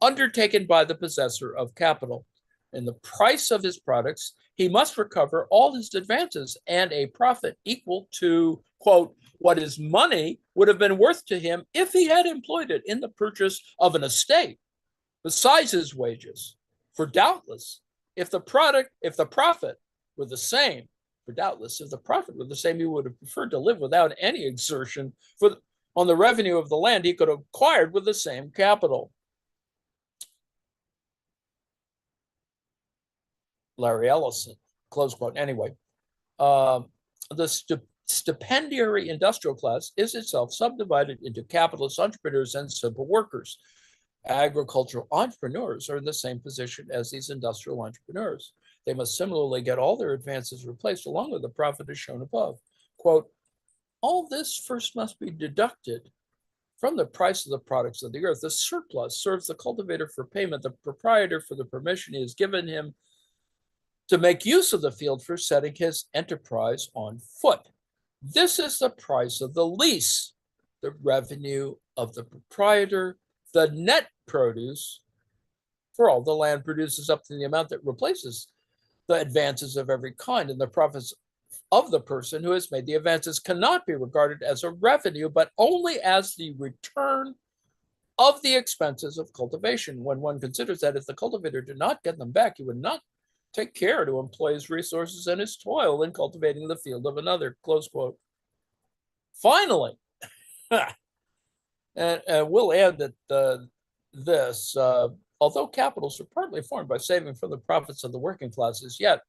undertaken by the possessor of capital. In the price of his products, he must recover all his advances and a profit equal to, quote, what his money would have been worth to him if he had employed it in the purchase of an estate, besides his wages. For doubtless, if the profit were the same, he would have preferred to live without any exertion on the revenue of the land he could have acquired with the same capital. Larry Ellison, close quote. Anyway, the stipendiary industrial class is itself subdivided into capitalist entrepreneurs and simple workers. Agricultural entrepreneurs are in the same position as these industrial entrepreneurs. They must similarly get all their advances replaced along with the profit as shown above. Quote, all this first must be deducted from the price of the products of the earth. The surplus serves the cultivator for payment, the proprietor for the permission he has given him to make use of the field for setting his enterprise on foot. This is the price of the lease, the revenue of the proprietor, the net produce for all the land produces up to the amount that replaces the advances of every kind, and the profits of the person who has made the advances cannot be regarded as a revenue, but only as the return of the expenses of cultivation. When one considers that if the cultivator did not get them back, he would not take care to employ his resources and his toil in cultivating the field of another, close quote. Finally, and we'll add that this, although capitals are partly formed by saving from the profits of the working classes, yet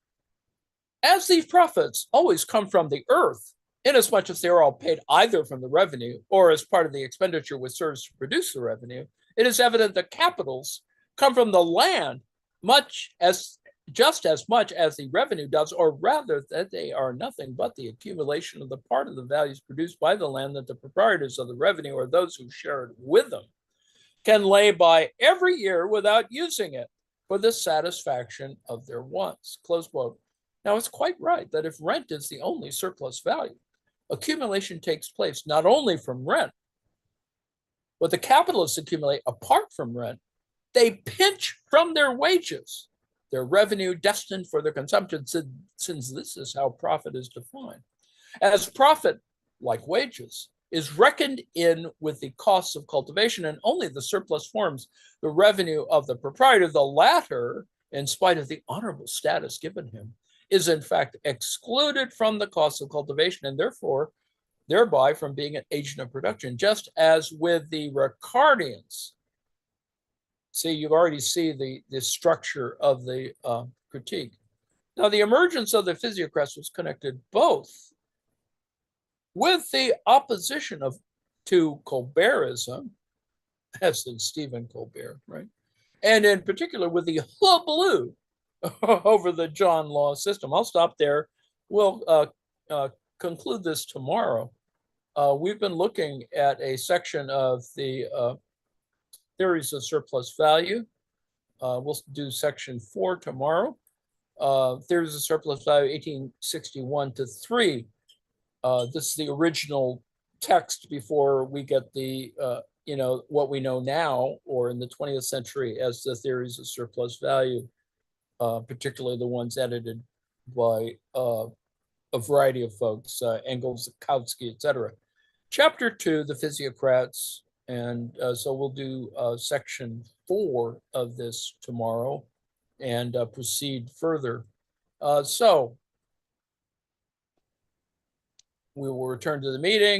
as these profits always come from the earth, inasmuch as they are all paid either from the revenue or as part of the expenditure which serves to produce the revenue, it is evident that capitals come from the land just as much as the revenue does, or rather that they are nothing but the accumulation of the part of the values produced by the land that the proprietors of the revenue, or those who share it with them, can lay by every year without using it for the satisfaction of their wants, close quote. Now, it's quite right that if rent is the only surplus value, accumulation takes place not only from rent. What the capitalists accumulate apart from rent, they pinch from their wages, their revenue destined for their consumption, since this is how profit is defined. As profit, like wages, is reckoned in with the costs of cultivation, and only the surplus forms the revenue of the proprietor. The latter, in spite of the honorable status given him, is in fact excluded from the costs of cultivation, and thereby from being an agent of production, just as with the Ricardians. See, you already see the structure of the critique. Now, the emergence of the physiocrats was connected both with the opposition to Colbertism, as in Stephen Colbert, right? And in particular with the hullabaloo over the John Law system. I'll stop there. We'll conclude this tomorrow. We've been looking at a section of the theories of surplus value. We'll do section 4 tomorrow. Theories of surplus value, 1861 to 3. This is the original text before we get the, what we know now, or in the 20th century as the theories of surplus value, particularly the ones edited by a variety of folks, Engels, Kautsky, etc. Chapter 2, the physiocrats And so we'll do section 4 of this tomorrow and proceed further. So we will return to the meeting.